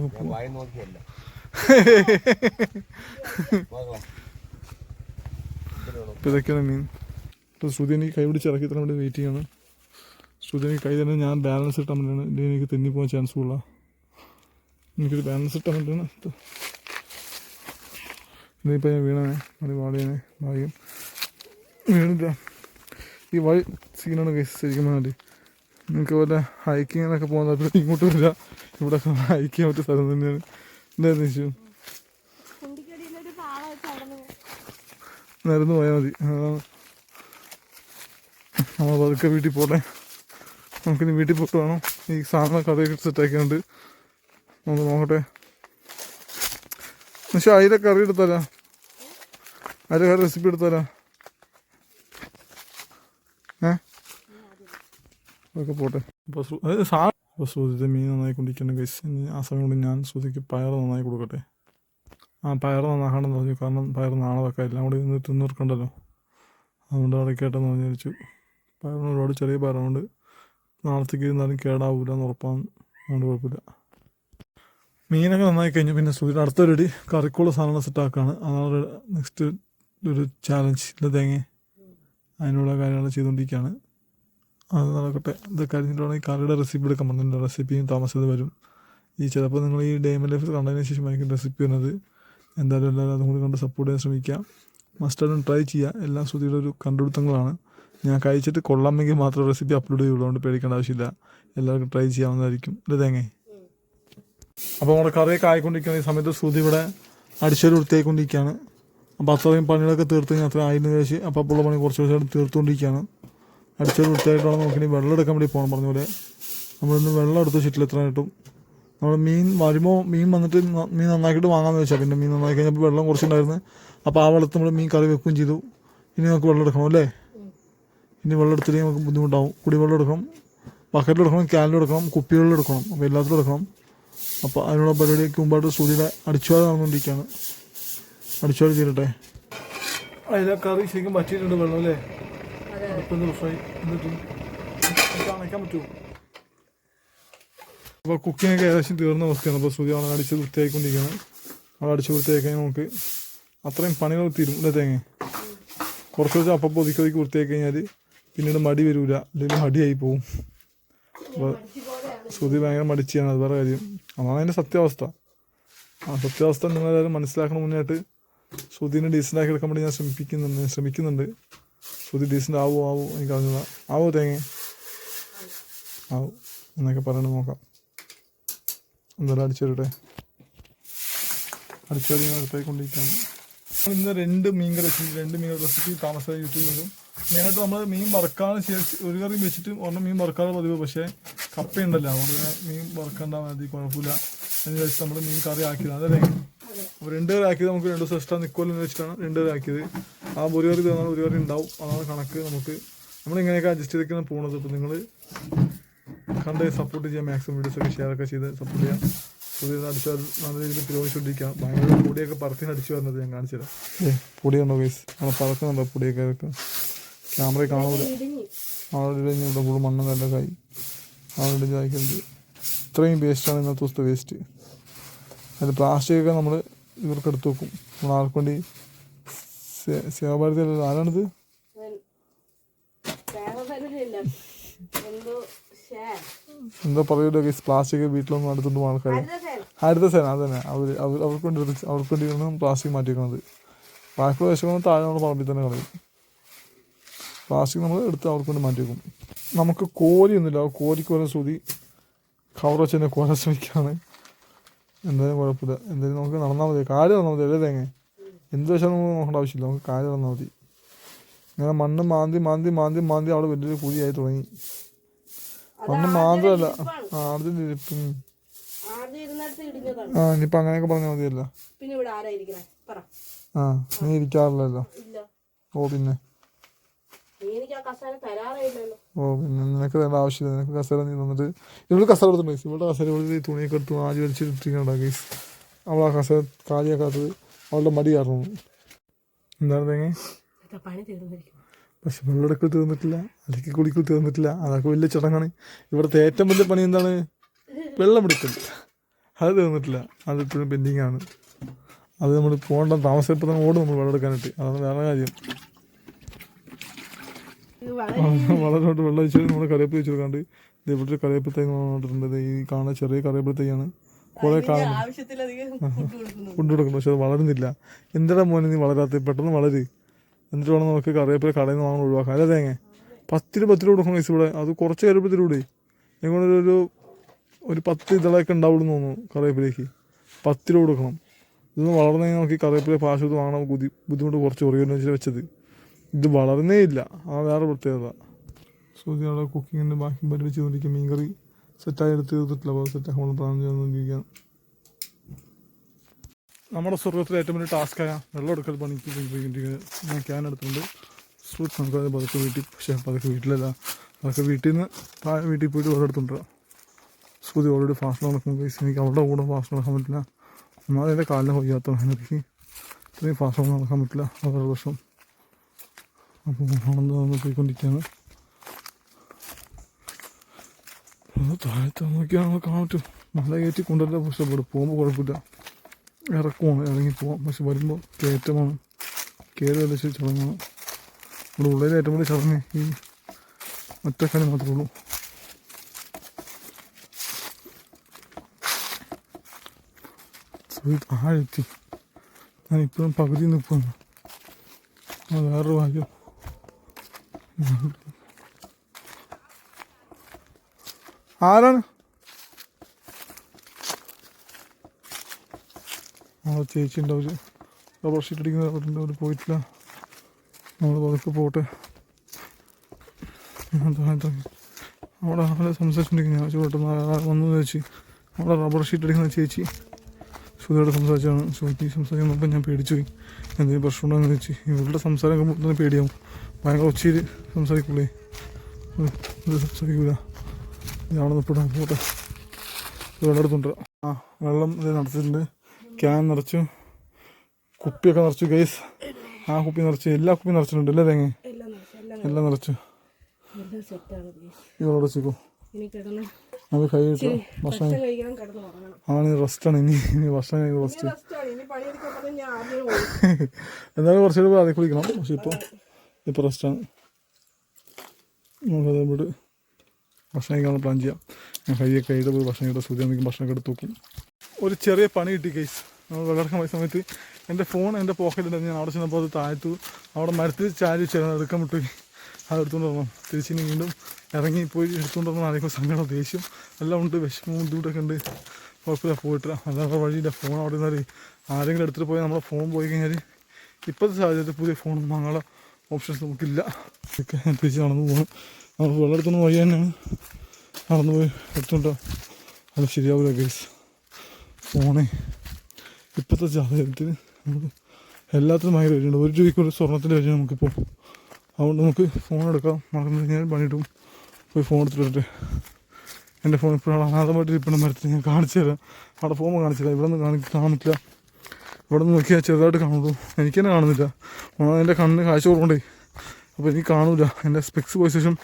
അപ്പോൾ ഇതൊക്കെയാണ് മീൻ. ഇപ്പോൾ ശ്രുതി എനിക്ക് കൈ പിടിച്ച് ഇറക്കി തരാൻ വേണ്ടി വെയിറ്റ് ചെയ്യാണ്. ശ്രുതി എനിക്ക് കൈ തന്നെ ഞാൻ ബാലൻസ് ഇട്ടാൻ വേണ്ടിയാണ്. ഇല്ലെങ്കിൽ എനിക്ക് തെന്നിപ്പോകാൻ ചാൻസ് ഉള്ള. എനിക്കൊരു ബാലൻസ് ഇട്ടാൻ വേണ്ടിയാണ്. ഇനിയിപ്പോൾ ഞാൻ വീണേ മതി വാടിയനെ ഭാഗ്യം വീണില്ല. ഈ വഴി സീനാണ് കേസ് ശരിക്കും വേണ്ടി. നിങ്ങൾക്ക് വല്ല ഹൈക്കിങ്ങിനൊക്കെ പോകാൻ താല്പര്യം ഇങ്ങോട്ട് വരിക. ഇവിടെ ഹൈക്ക് ചെയ്യാൻ പറ്റിയ സ്ഥലം തന്നെയാണ്. എന്തായിരുന്നു ഇഷ്യൂ. നിരന്ന് പോയാൽ മതി. നമ്മൾ പതുക്കെ വീട്ടിൽ പോട്ടെ. നമുക്കിനി വീട്ടിൽ പോയിട്ട് വേണം ഈ സാധനം കറിയൊക്കെ സെറ്റാക്കിയുണ്ട്. നമുക്ക് നോക്കട്ടെ. പക്ഷേ അതിലെ കറി എടുത്താലാ, അതിലെ കറി റെസിപ്പി എടുത്താലാ. അതൊക്കെ പോട്ടെ. അപ്പോൾ ശ്രുതിത്തെ മീൻ നന്നായിക്കൊണ്ടിരിക്കുന്ന ഗൈസ്. ആ സമയം കൊണ്ട് ഞാൻ ശ്രുതിക്ക് പയർ നന്നായി കൊടുക്കട്ടെ. പയർ നന്നാക്കണമെന്ന് പറഞ്ഞു. കാരണം പയർ നാളെ വെക്കാം. എല്ലാം കൂടി ഇന്ന് തിന്നീർക്കണ്ടല്ലോ. അതുകൊണ്ട് അടയ്ക്കേട്ടെന്ന് വിചാരിച്ചു. പയറിന് ഒരുപാട് ചെറിയ പയറുണ്ട്. നാളത്തേക്ക് ഇരുന്നാലും കേടാവില്ല എന്ന് ഉറപ്പാണ്. അതുകൊണ്ട് കുഴപ്പമില്ല. മീനൊക്കെ നന്നായി കഴിഞ്ഞു. പിന്നെ സൂര്യ അടുത്ത റെഡി കറിക്കുള്ള സാധനങ്ങൾ സെറ്റാക്കാണ്. അതാണ് നെക്സ്റ്റ് ഒരു ചാലഞ്ച്. ഇല്ല തേങ്ങ അതിനുള്ള കാര്യങ്ങൾ ചെയ്തുകൊണ്ടിരിക്കുകയാണ്. അത് നടക്കട്ടെ. ഇത് കഴിഞ്ഞിട്ടാണെങ്കിൽ കറിയുടെ റെസിപ്പി എടുക്കാൻ പറഞ്ഞിട്ടുണ്ട്. റെസിപ്പിയും താമസിച്ചത് വരും. ഈ ചിലപ്പോൾ നിങ്ങൾ ഈ ഡേ മൈ ലൈഫ് കണ്ടതിന് ശേഷം ആയിരിക്കും റെസിപ്പി വരുന്നത്. എന്തായാലും എല്ലാവരും അതും കൂടി കണ്ട് സപ്പോർട്ട് ചെയ്യാൻ ശ്രമിക്കുക. മസ്റ്റായിട്ടും ട്രൈ ചെയ്യുക. എല്ലാം ശ്രുതിയുടെ ഒരു കണ്ടുപിടുത്തങ്ങളാണ്. ഞാൻ കഴിച്ചിട്ട് കൊള്ളാമെങ്കിൽ മാത്രം റെസിപ്പി അപ്ലോഡ് ചെയ്യുള്ളൂ. അതുകൊണ്ട് പേടിക്കേണ്ട ആവശ്യമില്ല. എല്ലാവർക്കും ട്രൈ ചെയ്യാവുന്നതായിരിക്കും. ഇത് തേങ്ങ. അപ്പോൾ നമ്മുടെ കറിയൊക്കെ ആയിക്കൊണ്ടിരിക്കുന്ന ഈ സമയത്ത് ശ്രുതി ഇവിടെ അടിച്ചൊരു വൃത്തിയായിക്കൊണ്ടിരിക്കുകയാണ്. അപ്പോൾ അത്രയും പണികളൊക്കെ തീർത്ത് കഴിഞ്ഞാൽ അത്ര ആയിരുന്നു കഴിച്ച് അപ്പോൾ ഉള്ള പണി കുറച്ച് ദിവസമായിട്ട് തീർത്തുകൊണ്ടിരിക്കുകയാണ്. അടിച്ചൊരു വൃത്തിയായിട്ടാണ് നോക്കി വെള്ളം എടുക്കാൻ വേണ്ടി പോകണം. പറഞ്ഞ പോലെ നമ്മളിന്ന് വെള്ളം എടുത്ത് വെച്ചിട്ടില്ല. എത്ര കിട്ടും നമ്മൾ മീൻ വരുമ്പോൾ മീൻ വന്നിട്ട് മീൻ നന്നാക്കിയിട്ട് വാങ്ങാമെന്ന് വെച്ചാൽ പിന്നെ മീൻ നന്നാക്കി കഴിഞ്ഞപ്പോൾ വെള്ളം കുറച്ചുണ്ടായിരുന്നു. അപ്പോൾ ആ വെള്ളത്തിൽ നമ്മൾ മീൻ കറി വെക്കുകയും ചെയ്തു. ഇനി നമുക്ക് വെള്ളം എടുക്കണം അല്ലേ? ഇനി വെള്ളം എടുത്തില്ലെങ്കിൽ നമുക്ക് ബുദ്ധിമുട്ടാവും. കുടിവെള്ളം എടുക്കണം, ബക്കറ്റിലെടുക്കണം, ക്യാനിലെടുക്കണം, കുപ്പികളിലെടുക്കണം. അപ്പോൾ എല്ലാത്തിലും എടുക്കണം. അപ്പോൾ അതിനുള്ള പരിപാടിക്ക് മുമ്പായിട്ട് ശ്രുതിയുടെ അടിച്ചുവാര നടന്നുകൊണ്ടിരിക്കുകയാണ്. അടിച്ചുവാര ചെയ്തിട്ടെ. അതിലെ കറി ശരിക്കും പറ്റിയിട്ടുണ്ട് വെള്ളം അല്ലേ? ഫ്രൈ എന്നിട്ട് അണയ്ക്കാൻ പറ്റുമോ? അപ്പോൾ കുക്കിങ്ങൊക്കെ ഏകദേശം തീർന്ന അവസ്ഥയാണ്. അപ്പോൾ ശ്രുതി അവളെ അടിച്ച് വൃത്തിയായിക്കൊണ്ടിരിക്കുകയാണ്. അവളെ അടിച്ച് വൃത്തിയാക്കാൻ നമുക്ക് അത്രയും പണികൾ തീരും അല്ലേ തേങ്ങ? കുറച്ച് ദിവസം അപ്പം ഒതുക്കി വൃത്തിയാക്കി കഴിഞ്ഞാൽ പിന്നീട് മടി വരില്ല. അല്ലെങ്കിൽ മടിയായി പോവും. അപ്പോൾ ശ്രുതി ഭയങ്കര മടിച്ചാണ്. അത് വേറെ കാര്യം. അതാണ് അതിൻ്റെ സത്യാവസ്ഥ. ആ സത്യാവസ്ഥ നിങ്ങളെല്ലാവരും മനസ്സിലാക്കണം. മുന്നേറ്റ് ശ്രുതിനെ ഡീസൻ്റാക്കി എടുക്കാൻ വേണ്ടി ഞാൻ ശ്രമിക്കുന്നുണ്ട്. ശ്രുതി ഡീസൻ്റ് ആവോ എനിക്ക് അറിഞ്ഞില്ല. ആവോ തേങ്ങ? ആവും എന്നൊക്കെ പറയണത് നോക്കാം. എന്തായാലും അടിച്ചേരട്ടെ. അടിച്ചേരി ഞാൻ എടുത്തായിക്കൊണ്ടിരിക്കുകയാണ്. ഇന്ന് 2 മീൻകറി വെച്ചിട്ടുണ്ട്. 2 മീൻ റെസിപ്പി താമസിച്ച യൂട്യൂബ് വരും. മെയിനായിട്ട് നമ്മൾ മീൻ വറുക്കാതെ ഒരു കറി വെച്ചിട്ട് ഒരെണ്ണം മീൻ വറുക്കാതെ പതിവ്. പക്ഷേ കപ്പയുണ്ടല്ലോ, അതുകൊണ്ട് മീൻ വറുക്കേണ്ട മതി, കുഴപ്പമില്ല എന്ന് വെച്ചിട്ട് നമ്മൾ മീൻ കറി ആക്കിയതാണ്. അതല്ലേ? അപ്പോൾ 2 കറി ആക്കിയത് നമുക്ക് 2 ദിവസം എക്സ്ട്രാ നിൽക്കുമല്ലോ എന്ന് വെച്ചിട്ടാണ് 2 കറി ആക്കിയത്. ആ ഒരു കറി തന്നാൽ ഒരു കറി ഉണ്ടാവും. അതാണ് കണക്ക്. നമ്മളിങ്ങനെയൊക്കെ അഡ്ജസ്റ്റ് ചെയ്തൊക്കെയാണ് പോകുന്നത്. അപ്പോൾ നിങ്ങൾ കണ്ട് സപ്പോർട്ട് ചെയ്യാം. മാക്സിമം വീഡിയോസൊക്കെ ഷെയറൊക്കെ ചെയ്ത് സപ്പോർട്ട് ചെയ്യാം. പുതിയ അടിച്ചാൽ നല്ല രീതിയിൽ പുരോഗമിച്ചുകൊണ്ടിരിക്കാം. ഭയങ്കര പൊടിയൊക്കെ പറത്തിന് അടിച്ചു വരുന്നത് ഞാൻ കാണിച്ചു തരാം. പൊടിയുണ്ടോ ഗൈസ്? നമ്മൾ പറക്കുന്നുണ്ടോ പൊടിയൊക്കെ? അതൊക്കെ ക്യാമറയിൽ കാണൂല. ആളുടെ കൂടുതൽ മണ്ണ് നല്ല കായി ആളുടെ ചായക്കുണ്ട്. ഇത്രയും വേസ്റ്റാണ് ഇന്നത്തെ ദിവസത്തെ വേസ്റ്റ്. അത് പ്ലാസ്റ്റിക്കൊക്കെ നമ്മൾ ഇവർക്ക് എടുത്ത് വെക്കും. നമ്മൾ ആർക്ക് വേണ്ടി സേവാഭാരതി അല്ലല്ലോ, ആരാണിത്? എന്താ പറയുക ഗൈസ്, പ്ലാസ്റ്റിക് വീട്ടിലൊന്നും അടുത്തുണ്ട് ആൾക്കാർ. ഹരിത സേന അത് തന്നെ. അവർക്ക് വേണ്ടിയാണ് പ്ലാസ്റ്റിക് മാറ്റി വെക്കുന്നത്. ബാക്കിയുള്ള വിഷമം താഴെ നമ്മൾ പറമ്പിൽ തന്നെ കളയും. പ്ലാസ്റ്റിക് നമ്മൾ എടുത്ത് അവർക്ക് വേണ്ടി മാറ്റി വെക്കും. നമുക്ക് കോരിയൊന്നുമില്ല. കോരിക്ക് വരെ ശ്രുതി കവർ വെച്ച് തന്നെ കോരാൻ ശ്രമിക്കുകയാണ്. എന്തായാലും കുഴപ്പമില്ല. എന്തായാലും നമുക്ക് നടന്നാൽ മതി. കാര്യം നടന്നാൽ മതി അല്ലേ തേങ്ങ? എന്ത് വെച്ചാൽ നമുക്ക് നോക്കേണ്ട ആവശ്യമില്ല. നമുക്ക് കാര്യം നടന്നാൽ മതി. ഇങ്ങനെ മണ്ണ് മാന്തി അവിടെ വലിയൊരു കുഴിയായി തുടങ്ങി. മണ്ണ് മാത്രമല്ല ആദ്യം ഇരിപ്പും. ഇനിയിപ്പോൾ അങ്ങനെയൊക്കെ പറഞ്ഞാൽ മതിയല്ലോ. നീ ഇരിക്കാറില്ലല്ലോ. പിന്നെ നിനക്ക് വേണ്ട ആവശ്യമില്ല. നിനക്ക് കസേര നീ തന്നിട്ട് ഇവിടെ കസേര എടുത്തിട്ടുണ്ട്. ഇവിടെ കസേര ഇവിടെ തുണിയൊക്കെ എടുത്ത് ആദ്യം വലിച്ചിട്ടിരിക്കണ്ട ഗൈസ്. അവൾ ആ കസേര കാലിയാക്കാത്തത് അവളുടെ മടി കാരണം. എന്താണ് തേങ്ങ? പക്ഷെ വെള്ളമെടുക്കൽ തീർന്നിട്ടില്ല, അലക്കി കുളിക്കൽ തീർന്നിട്ടില്ല. അതൊക്കെ വലിയ ചടങ്ങാണ്. ഇവിടുത്തെ ഏറ്റവും വലിയ പണി എന്താണ്? വെള്ളമെടുക്കൽ. അത് തീർന്നിട്ടില്ല. അത് ഇപ്പോഴും പെൻഡിങ് ആണ്. അത് നമ്മൾ പോകേണ്ട താമസം ഇപ്പം തന്നെ ഓടും നമ്മൾ വെള്ളം എടുക്കാനായിട്ട്. അതാണ് വേറെ കാര്യം. വളരോട്ട് വെള്ളം ഒഴിച്ച് നമ്മൾ കറിവേപ്പ് വെച്ച് കൊടുക്കാണ്ട് ഇത് ഇവിടെ ഒരു കറിവേപ്പ് തൈ നോട്ടിട്ടുണ്ട്. ഈ കാണുന്ന ചെറിയ കറിവേപ്പ് തൈയാണ്. കുറേ കാണുന്നു ഫുഡ് കൊടുക്കുന്നു. പക്ഷെ അത് വളരുന്നില്ല. എന്തിനാ മോനെ നീ വളരാത്ത? പെട്ടെന്ന് വളര്. എന്നിട്ട് വേണം നമുക്ക് കറിവേപ്പില കടയിൽ നിന്ന് വാങ്ങാൻ ഒഴിവാക്കാം. അല്ല തേങ്ങ 10 രൂപ കൊടുക്കണം ഗൈസ് ഇവിടെ. അത് കുറച്ച് കറിവേപ്പിലൂടെ ഞങ്ങളൊരു 10 ഇതളൊക്കെ ഉണ്ടാവുള്ളൂ എന്ന് തോന്നുന്നു കറിവേപ്പിലേക്ക്. 10 രൂപ കൊടുക്കണം. ഇതൊന്ന് വളർന്നെങ്കിൽ നമുക്ക് കറിവേപ്പില ഫാസ്റ്റ് ഫുഡ് വാങ്ങണം. ബുദ്ധിമുട്ട് കുറച്ച് കുറയുമെന്ന് വെച്ചിട്ട് വെച്ചത്. ഇത് വളർന്നേ ഇല്ല. ആ വേറെ പ്രത്യേകത. ശ്രുതി അവിടെ കുക്കിങ്ങിൻ്റെ ബാക്കി പരിപാടി ചെയ്തുകൊണ്ടിരിക്കുക. മീൻകറി സെറ്റായി എടുത്ത് തീർത്തിട്ടില്ല. അപ്പോൾ സെറ്റാക്കാൻ പ്ലാൻ ചെയ്തുകൊണ്ടിരിക്കുകയാണ്. നമ്മുടെ സ്വർഗത്തിലെ ഏറ്റവും വലിയ ടാസ്ക്കായ വെള്ളം എടുക്കൽ പണിക്ക് പോയിക്കൊണ്ടിരിക്കുന്നത്. ഞാൻ ക്യാൻ എടുത്തിട്ടുണ്ട്. ഫ്രൂട്ട്സ് നമുക്ക് പതുക്കെ പതുക്കെ വീട്ടിലല്ല, അതൊക്കെ വീട്ടിൽ നിന്ന് വീട്ടിൽ പോയിട്ട് വെള്ളം എടുത്തുകൊണ്ടിരാം. ശ്രുതി ഓൾറെഡി ഫാസ്റ്റ് നടക്കും ഗൈസ്. എനിക്ക് അവളുടെ കൂടെ ഫാസ്റ്റ് നടക്കാൻ പറ്റില്ല. ഒന്നാമത് എൻ്റെ കാലിനെ കൊയ്യാത്ത എനിക്ക് ഇത്രയും ഫാസ്റ്റ് നടക്കാൻ പറ്റില്ല. അതൊരു പ്രശ്നം. അപ്പോൾ ആണെന്ന് പോയിക്കൊണ്ടിരിക്കുകയാണ്. താഴത്ത് നോക്കിയാൽ നമുക്ക് കാണാൻ പറ്റും. മല കയറ്റി കൊണ്ടുവരാൻ ഇഷ്ടപ്പെടും. പോകുമ്പോൾ കുഴപ്പമില്ല, ഇറക്കമാണ്, ഇറങ്ങി പോവാം. പക്ഷെ വരുമ്പോൾ കയറ്റമാണ്, കയറി വലിച്ച് ചടങ്ങാണ്. ഇവിടെ ഉള്ളിൽ ഏറ്റവും വലിയ ചടങ്ങ് ഈ ഒറ്റക്കാലം മാത്രമേ ഉള്ളൂ. താഴെത്തി. ഞാനിപ്പോഴും പകുതി നിൽക്കുന്നു. അത് വേറൊരു ഭാഗ്യം. ആരാണ്? ചേച്ചി ഉണ്ടാവും, റബ്ബർ ഷീറ്റ് അടിക്കുന്ന അവർ പോയിട്ടില്ല. നമ്മൾ പതുക്കെ പോട്ടെ. അവിടെ അവരെ സംസാരിച്ചിട്ടുണ്ടെങ്കിൽ ഞാൻ പെട്ടെന്ന് വന്നു ചേച്ചി. അവിടെ റബ്ബർ ഷീറ്റ് അടിക്കുന്ന ചേച്ചി ശ്രുതിയോട് സംസാരിച്ചാണ്. ശ്രുതി സംസാരിക്കുന്നപ്പോൾ ഞാൻ പേടിച്ചു പോയി, എന്തെങ്കിലും പ്രശ്നമുണ്ടോയെന്ന് വെച്ച്. ഇവരുടെ സംസാരം തന്നെ പേടിയാവും. ഭയങ്കര ഒച്ചയിൽ സംസാരിക്കൂലേ, സംസാരിക്കൂല. അവിടെ നിൽപ്പിടാം, പോട്ടെ. വെള്ളം എടുത്തുണ്ട്. വെള്ളം ഇത് നടത്തിയിട്ടുണ്ട്. ക്യാൻ നിറച്ചു, കുപ്പിയൊക്കെ നിറച്ചു ഗൈസ്. ആ കുപ്പി നിറച്ച്, എല്ലാ കുപ്പിയും നിറച്ചിട്ടുണ്ട് അല്ലേ തേങ്ങ? എല്ലാം നിറച്ചു. ഇവിടെ വെച്ചേക്കോ. നമുക്ക് കൈ കിട്ടും. ഭക്ഷണം ആണ്, റെസ്റ്റാണ്. ഇനി ഭക്ഷണം കഴിഞ്ഞ് റെസ്റ്റ്. എന്നാലും കുറച്ച് കഴിയുമ്പോൾ അതേ കുളിക്കണം. പക്ഷെ ഇപ്പോൾ റെസ്റ്റാണ്. നമുക്കത് ഇവിടെ ഭക്ഷണം കഴിക്കാനുള്ള പ്ലാൻ ചെയ്യാം. ഞാൻ കൈയൊക്കെ കഴിയിട്ട് പോയി ഭക്ഷണം കഴിയിട്ട് സുഖം നമുക്ക് ഭക്ഷണം എടുത്ത് നോക്കും. ഒരു ചെറിയ പണി കിട്ടി ഗൈസ്. നമ്മൾ വെള്ളമെടുക്കാൻ പോയ സമയത്ത് എൻ്റെ ഫോൺ എൻ്റെ പോക്കറ്റിലുണ്ട്. ഞാൻ അവിടെ ചെന്നപ്പോൾ അത് താഴ്ത്തു. അവിടെ മരത്തിൽ ചാരി വെച്ചാൽ എടുക്കാൻ വിട്ടുപോയി. അത് എടുത്തുകൊണ്ട് വരണം. തിരിച്ചിനി വീണ്ടും ഇറങ്ങി പോയി എടുത്തുകൊണ്ട് വരണം. ആരെങ്കിലും സങ്കടം, ദേഷ്യം എല്ലാം ഉണ്ട്, വിഷമവും ബുദ്ധിമുട്ടൊക്കെ ഉണ്ട്. കുഴപ്പമില്ല, പോയിട്ടില്ല. അല്ലാതെ വഴിയില്ല. ഫോൺ അവിടെ നിന്നാൽ ആരെങ്കിലും എടുത്തിട്ട് പോയാൽ നമ്മളെ ഫോൺ പോയി കഴിഞ്ഞാൽ ഇപ്പോഴത്തെ സാഹചര്യത്തിൽ പുതിയ ഫോൺ വാങ്ങാനുള്ള ഓപ്ഷൻസ് നമുക്കില്ല. ഇതൊക്കെ തിരിച്ച് നടന്നു പോകണം. നമ്മൾ വെള്ളം എടുത്തുകൊണ്ട് വഴി തന്നെയാണ് നടന്നു പോയി എടുത്തുകൊണ്ടോ. അത് ശരിയാവില്ല ഗൈസ്. ഫോണേ ഇപ്പോഴത്തെ സാഹചര്യത്തിൽ നമുക്ക് എല്ലാത്തിനും ഭയങ്കര വിലയുണ്ട്. 1 രൂപയ്ക്ക് സ്വർണ്ണത്തിൻ്റെ വില നമുക്കിപ്പോൾ. അതുകൊണ്ട് നമുക്ക് ഫോൺ എടുക്കാം. മറന്നു കഴിഞ്ഞാൽ പണിയിട്ടും പോയി ഫോൺ എടുത്തിട്ട്. എൻ്റെ ഫോൺ ഇപ്പോഴാണ് അനാഥമായിട്ട് ഇരിപ്പുണ്ട് മരത്തിൽ. ഞാൻ കാണിച്ചു തരാം. അവിടെ പോകുമ്പോൾ കാണിച്ചില്ല. ഇവിടെ നിന്ന് കാണില്ല. ഇവിടെ നിന്ന് നോക്കിയാൽ ചെറുതായിട്ട് കാണുള്ളൂ. എനിക്ക് തന്നെ കാണുന്നില്ല. എൻ്റെ കണ്ണിന് കാഴ്ച കുറവുണ്ടേ. അപ്പോൾ എനിക്ക് കാണില്ല. എൻ്റെ സ്പെക്സ് പോയ ശേഷം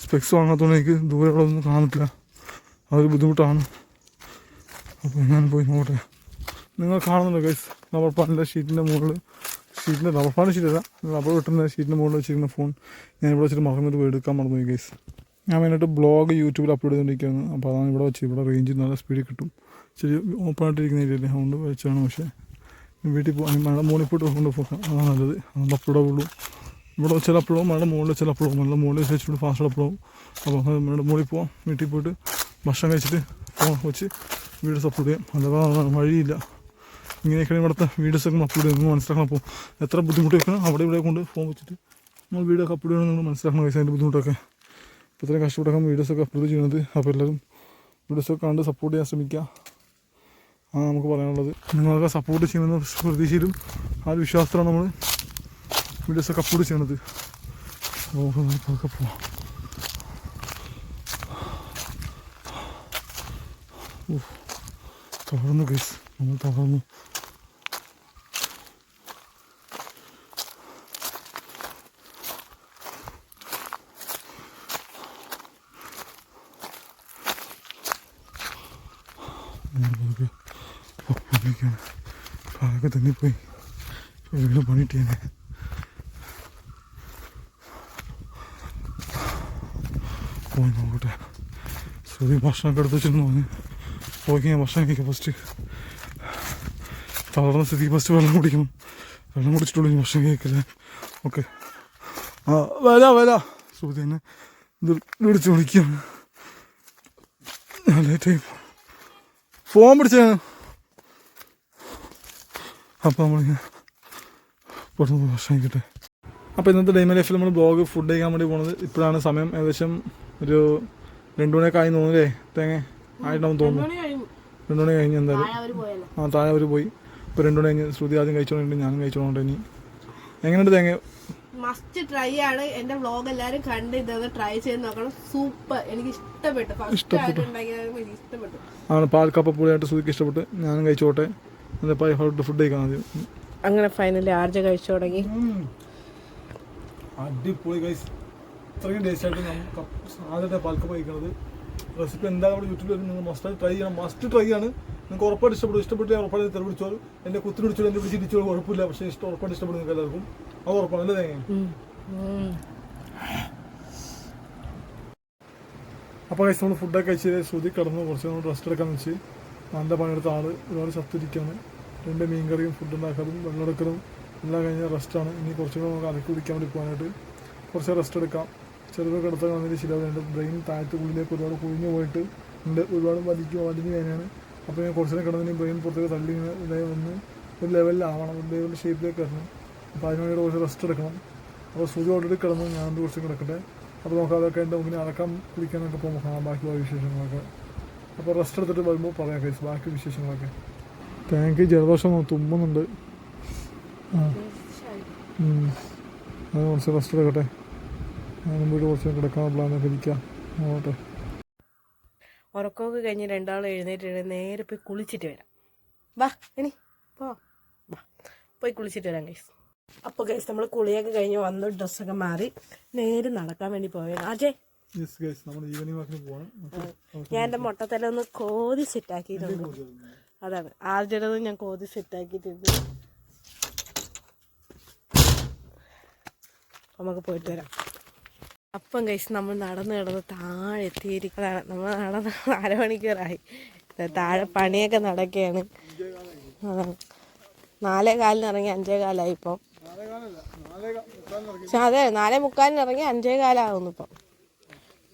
സ്പെക്സ് വാങ്ങാത്തതുകൊണ്ട് എനിക്ക് ദൂരെ ഇവിടെ ഒന്നും കാണത്തില്ല. അതൊരു ബുദ്ധിമുട്ടാണ്. അപ്പോൾ ഞാൻ പോയി നോക്കട്ടെ. നിങ്ങൾ കാണുന്നുണ്ടോ ഗൈസ്? റബ്ബർ പാനിൻ്റെ ഷീറ്റിൻ്റെ മുകളിൽ, ഷീറ്റിൻ്റെ റബ്ബർ പാൻ ഷീറ്റല്ല, റബ്ബർ കിട്ടുന്ന ഷീറ്റിൻ്റെ മുകളിൽ വെച്ചിരിക്കുന്ന ഫോൺ ഞാൻ ഇവിടെ വെച്ചിട്ട് മറന്നിട്ട് പോയി എടുക്കാൻ മറന്നുപോയി ഗൈസ്. ഞാൻ വേണ്ടിയിട്ട് ബ്ലോഗ് യൂട്യൂബിൽ അപ്ലോഡ് ചെയ്തുകൊണ്ടിരിക്കുകയാണ്. അപ്പോൾ അതാണ് ഇവിടെ വെച്ച്. ഇവിടെ റേഞ്ച് നല്ല സ്പീഡിൽ കിട്ടും. ശരി, ഓപ്പൺ ആയിട്ടിരിക്കുന്ന ഏരിയല്ലേ, അതുകൊണ്ട് വെച്ചാണ്. പക്ഷേ വീട്ടിൽ പോകാൻ മഴ മുകളിൽ പോയിട്ട് കൊണ്ട് പോകാം, അതാണ് നല്ലത്. അതുകൊണ്ട് അപ്ലോഡ് ഉള്ളൂ. ഇവിടെ വെച്ചാൽ അപ്ലോഡും, മഴ മുകളിൽ വെച്ചാൽ അപ്ലോഡും. നല്ല മുകളിൽ വെച്ചിട്ട് ഫാസ്റ്റ് അപ്ലോഡും. അപ്പോൾ നമ്മുടെ മുകളിൽ പോകാം. വീട്ടിൽ പോയിട്ട് ഭക്ഷണം കഴിച്ചിട്ട് ഫോൺ വെച്ച് വീഡിയോസ് അപ്ലോഡ് ചെയ്യാം. അല്ലാതെ വഴിയില്ല. ഇങ്ങനെയൊക്കെയാണ് ഇവിടുത്തെ വീഡിയോസൊക്കെ അപ്ലോഡ് ചെയ്യുന്നത്. മനസ്സിലാക്കണം. അപ്പോൾ എത്ര ബുദ്ധിമുട്ട് വെക്കണം അവിടെ ഇവിടെ കൊണ്ട് ഫോൺ വെച്ചിട്ട് നമ്മൾ വീഡിയോ ഒക്കെ അപ്ലോഡ് ചെയ്യണം. നിങ്ങൾ മനസ്സിലാക്കണം ഗൈസ് അതിൻ്റെ ബുദ്ധിമുട്ടൊക്കെ. അപ്പോൾ ഇത്രയും കഷ്ടപ്പെട്ടൊക്കെ വീഡിയോസൊക്കെ അപ്ലോഡ് ചെയ്യുന്നത്. അപ്പോൾ എല്ലാവരും വീഡിയോസൊക്കെ കണ്ട് സപ്പോർട്ട് ചെയ്യാൻ ശ്രമിക്കുക. നമുക്ക് പറയാനുള്ളത്. നിങ്ങളൊക്കെ സപ്പോർട്ട് ചെയ്യുമെന്ന പ്രതീക്ഷയിലും ആ ഒരു വിശ്വാസത്തിലാണ് നമ്മൾ വീഡിയോസൊക്കെ അപ്ലോഡ് ചെയ്യണത്. നമുക്ക് പോവാം. തകർന്നു ഗൈസ്, നമ്മൾ തകർന്നു. കാലൊക്കെ തന്നിപ്പോയി. വീട് പണിയിട്ട് തന്നെ പോയി നോക്കട്ടെ. ശ്രുതി ഭക്ഷണമൊക്കെ എടുത്ത് വെച്ചിരുന്നു. പോയി ഞാൻ ഭക്ഷണം കഴിക്കാം. ഫസ്റ്റ് തളർന്ന സ്ഥിതി ഫസ്റ്റ് വെള്ളം കുടിക്കണം. വെള്ളം കുടിച്ചിട്ടുള്ളൂ ഇനി ഭക്ഷണം കഴിക്കില്ല. ഓക്കെ. വരാ ശ്രുതി തന്നെ ഇത് വിളിച്ച് വിളിക്കുകയാണ്. ലേറ്റായി ഫോൺ പിടിച്ചാണ്. അപ്പോൾ നമ്മളിങ്ങനെ പെട്ടെന്ന് ഭക്ഷണം കഴിക്കട്ടെ. അപ്പോൾ ഇന്നത്തെ ഡേ മൈ ലൈഫിൽ നമ്മൾ ബ്ലോഗ് ഫുഡ് കഴിക്കാൻ വേണ്ടി പോകുന്നത്. ഇപ്പോഴാണ് സമയം ഏകദേശം ഒരു 2 മണിയൊക്കെ ആയി തോന്നുന്നല്ലേ? തേങ്ങ ആയിട്ടുണ്ടാവും തോന്നുന്നു. 2 മണി കഴിഞ്ഞ് എന്തായാലും താഴെ അവർ പോയി. ഇപ്പോൾ 2 മണി കഴിഞ്ഞ് ശ്രുതി ആദ്യം കഴിച്ചോണ്ട് ഞാനും കഴിച്ചോണ്ട്. ഇനി എങ്ങനെയുണ്ട് തേങ്ങ? മസ്റ്റ് ട്രൈ ആണ്. എൻ്റെ വ്ലോഗ് എല്ലാവരും കണ്ട് ഇതൊന്ന് ട്രൈ ചെയ്ത് നോക്കണം. സൂപ്പർ, എനിക്ക് ഇഷ്ടപ്പെട്ടു. ആണ് പാൽക്കപ്പൂളിയായിട്ട് ശ്രുതിക്ക് ഇഷ്ടപ്പെട്ട്. ഞാനും കഴിച്ചോട്ടെ. ഫുഡ് കഴിക്കാൻ ആദ്യം. അങ്ങനെ ഫൈനലി ആർജ കഴിച്ചു തുടങ്ങി. അടിപൊളി ഗൈസ്. ഇത്രയും ടേസ്റ്റ് ആയിട്ട് നമുക്ക് ആദ്യത്തെ പാൽക്കപ്പ കഴിക്കണത് റെസിപ്പി എന്തായാലും അവിടെ യൂട്യൂബിൽ വരും. നിങ്ങൾ മസ്റ്റ് ട്രൈ ചെയ്യണം. മസ്റ്റ് ട്രൈ ആണ്. നിങ്ങൾക്ക് ഉറപ്പായിട്ട് ഇഷ്ടപ്പെടും. ഇഷ്ടപ്പെട്ട് ഉറപ്പായിട്ട് തെറി പിടിച്ചോളൂ, എന്നെ കുത്തി പിടിച്ചോളൂ, എന്നെ പിടിച്ചിടിച്ചോളൂ, കുഴപ്പമില്ല. പക്ഷേ ഉറപ്പായിട്ട് ഇഷ്ടപ്പെടും നിങ്ങൾക്ക് എല്ലാവർക്കും. അത് ഉറപ്പാണ് അല്ലേ തേങ്ങ? അപ്പോൾ കഴിച്ച് നമ്മൾ ഫുഡൊക്കെ കഴിച്ച് ശ്രുതി കിടന്നു. കുറച്ച് നമ്മൾ റെസ്റ്റ് എടുക്കാമെന്ന് വെച്ച് നല്ല പണിയെടുത്ത ആൾ ഒരുപാട് ചത്തിരിക്കുകയാണ്. 2 മീൻ കറിയും ഫുഡ് ഉണ്ടാക്കലും വെള്ളം എടുക്കലും എല്ലാം കഴിഞ്ഞ റെസ്റ്റാണ്. ഇനി കുറച്ചുകൂടെ നമുക്ക് അലക്കി കുടിക്കാൻ വേണ്ടി പോകാനായിട്ട് കുറച്ച് റെസ്റ്റ് എടുക്കാം. ചെറുതൊക്കെ എടുത്താൽ വന്നിട്ട് ശരിയാവുന്നുണ്ട്. ബ്രെയിൻ താഴത്ത് ഉള്ളിലേക്ക് ഒരുപാട് കുഴിഞ്ഞു പോയിട്ട് ഉണ്ട്, ഒരുപാട് വലിഞ്ഞ് വേദനയാണ്. അപ്പോൾ ഞാൻ കുറച്ചു നേരം കിടന്നതിന് ബ്രെയിൻ പുറത്തേക്ക് തള്ളി ഇങ്ങനെ ഇതായി വന്ന് ഒരു ലെവലിലാവണം, ഒരു ലെവലിൻ്റെ ഷേപ്പിലേക്ക് വരണം. അപ്പോൾ അതിന് വേണ്ടി കുറച്ച് റെസ്റ്റ് എടുക്കണം. അപ്പോൾ ശ്രുതി ഓൾറെഡി കിടന്നു, ഞാനത് കുറച്ച് കിടക്കട്ടെ. അപ്പോൾ നമുക്ക് അതൊക്കെ ഉണ്ട്, നമുക്ക് അലക്കാൻ കുടിക്കാനൊക്കെ പോകുമ്പോൾ കാണാം ബാക്കി വിശേഷങ്ങളൊക്കെ. അപ്പോൾ റെസ്റ്റ് എടുത്തിട്ട് വരുമ്പോൾ പറയാം കേസ് ബാക്കി വിശേഷങ്ങളൊക്കെ. Thank you. ജലദോഷം തുമ്മുന്നുണ്ട്. അത് കുറച്ച് റെസ്റ്റ് എടുക്കട്ടെ. ഞാനും വീട് കുറച്ച് കിടക്കാൻ പ്ലാനൊക്കെ ഇരിക്കാം. നോക്കട്ടെ. ഉറക്കമൊക്കെ കഴിഞ്ഞ് രണ്ടാളും എഴുന്നേറ്റ് നേരെ പോയി കുളിച്ചിട്ട് വരാം. വാ ഇനി വാ പോയി കുളിച്ചിട്ട് വരാം ഗൈസ്. അപ്പോൾ ഗൈസ് നമ്മൾ കുളിയൊക്കെ കഴിഞ്ഞ് വന്നു, ഡ്രസ്സൊക്കെ മാറി നേരെ നടക്കാൻ വേണ്ടി പോവുകയാണ്. അജയ് ഞാൻ എൻ്റെ മുട്ടത്തല ഒന്ന് കോതി സെറ്റാക്കിയിട്ടുണ്ട്. അതാണ് ആദ്യത്തെ ഞാൻ കോതി സെറ്റാക്കിയിട്ടുണ്ട്. നമുക്ക് പോയിട്ട് വരാം. അപ്പം കഴിച്ച് നമ്മൾ നടന്ന് താഴെ എത്തിയിരിക്കുന്നതാണ്. നമ്മൾ നടന്ന് 1/2 മണിക്കൂറായി. താഴെ പണിയൊക്കെ നടക്കുകയാണ്. 4:15 ഇറങ്ങി 5:15 ഇപ്പം. പക്ഷെ അതെ 4:45 ഇറങ്ങി 5:15 ഇപ്പം.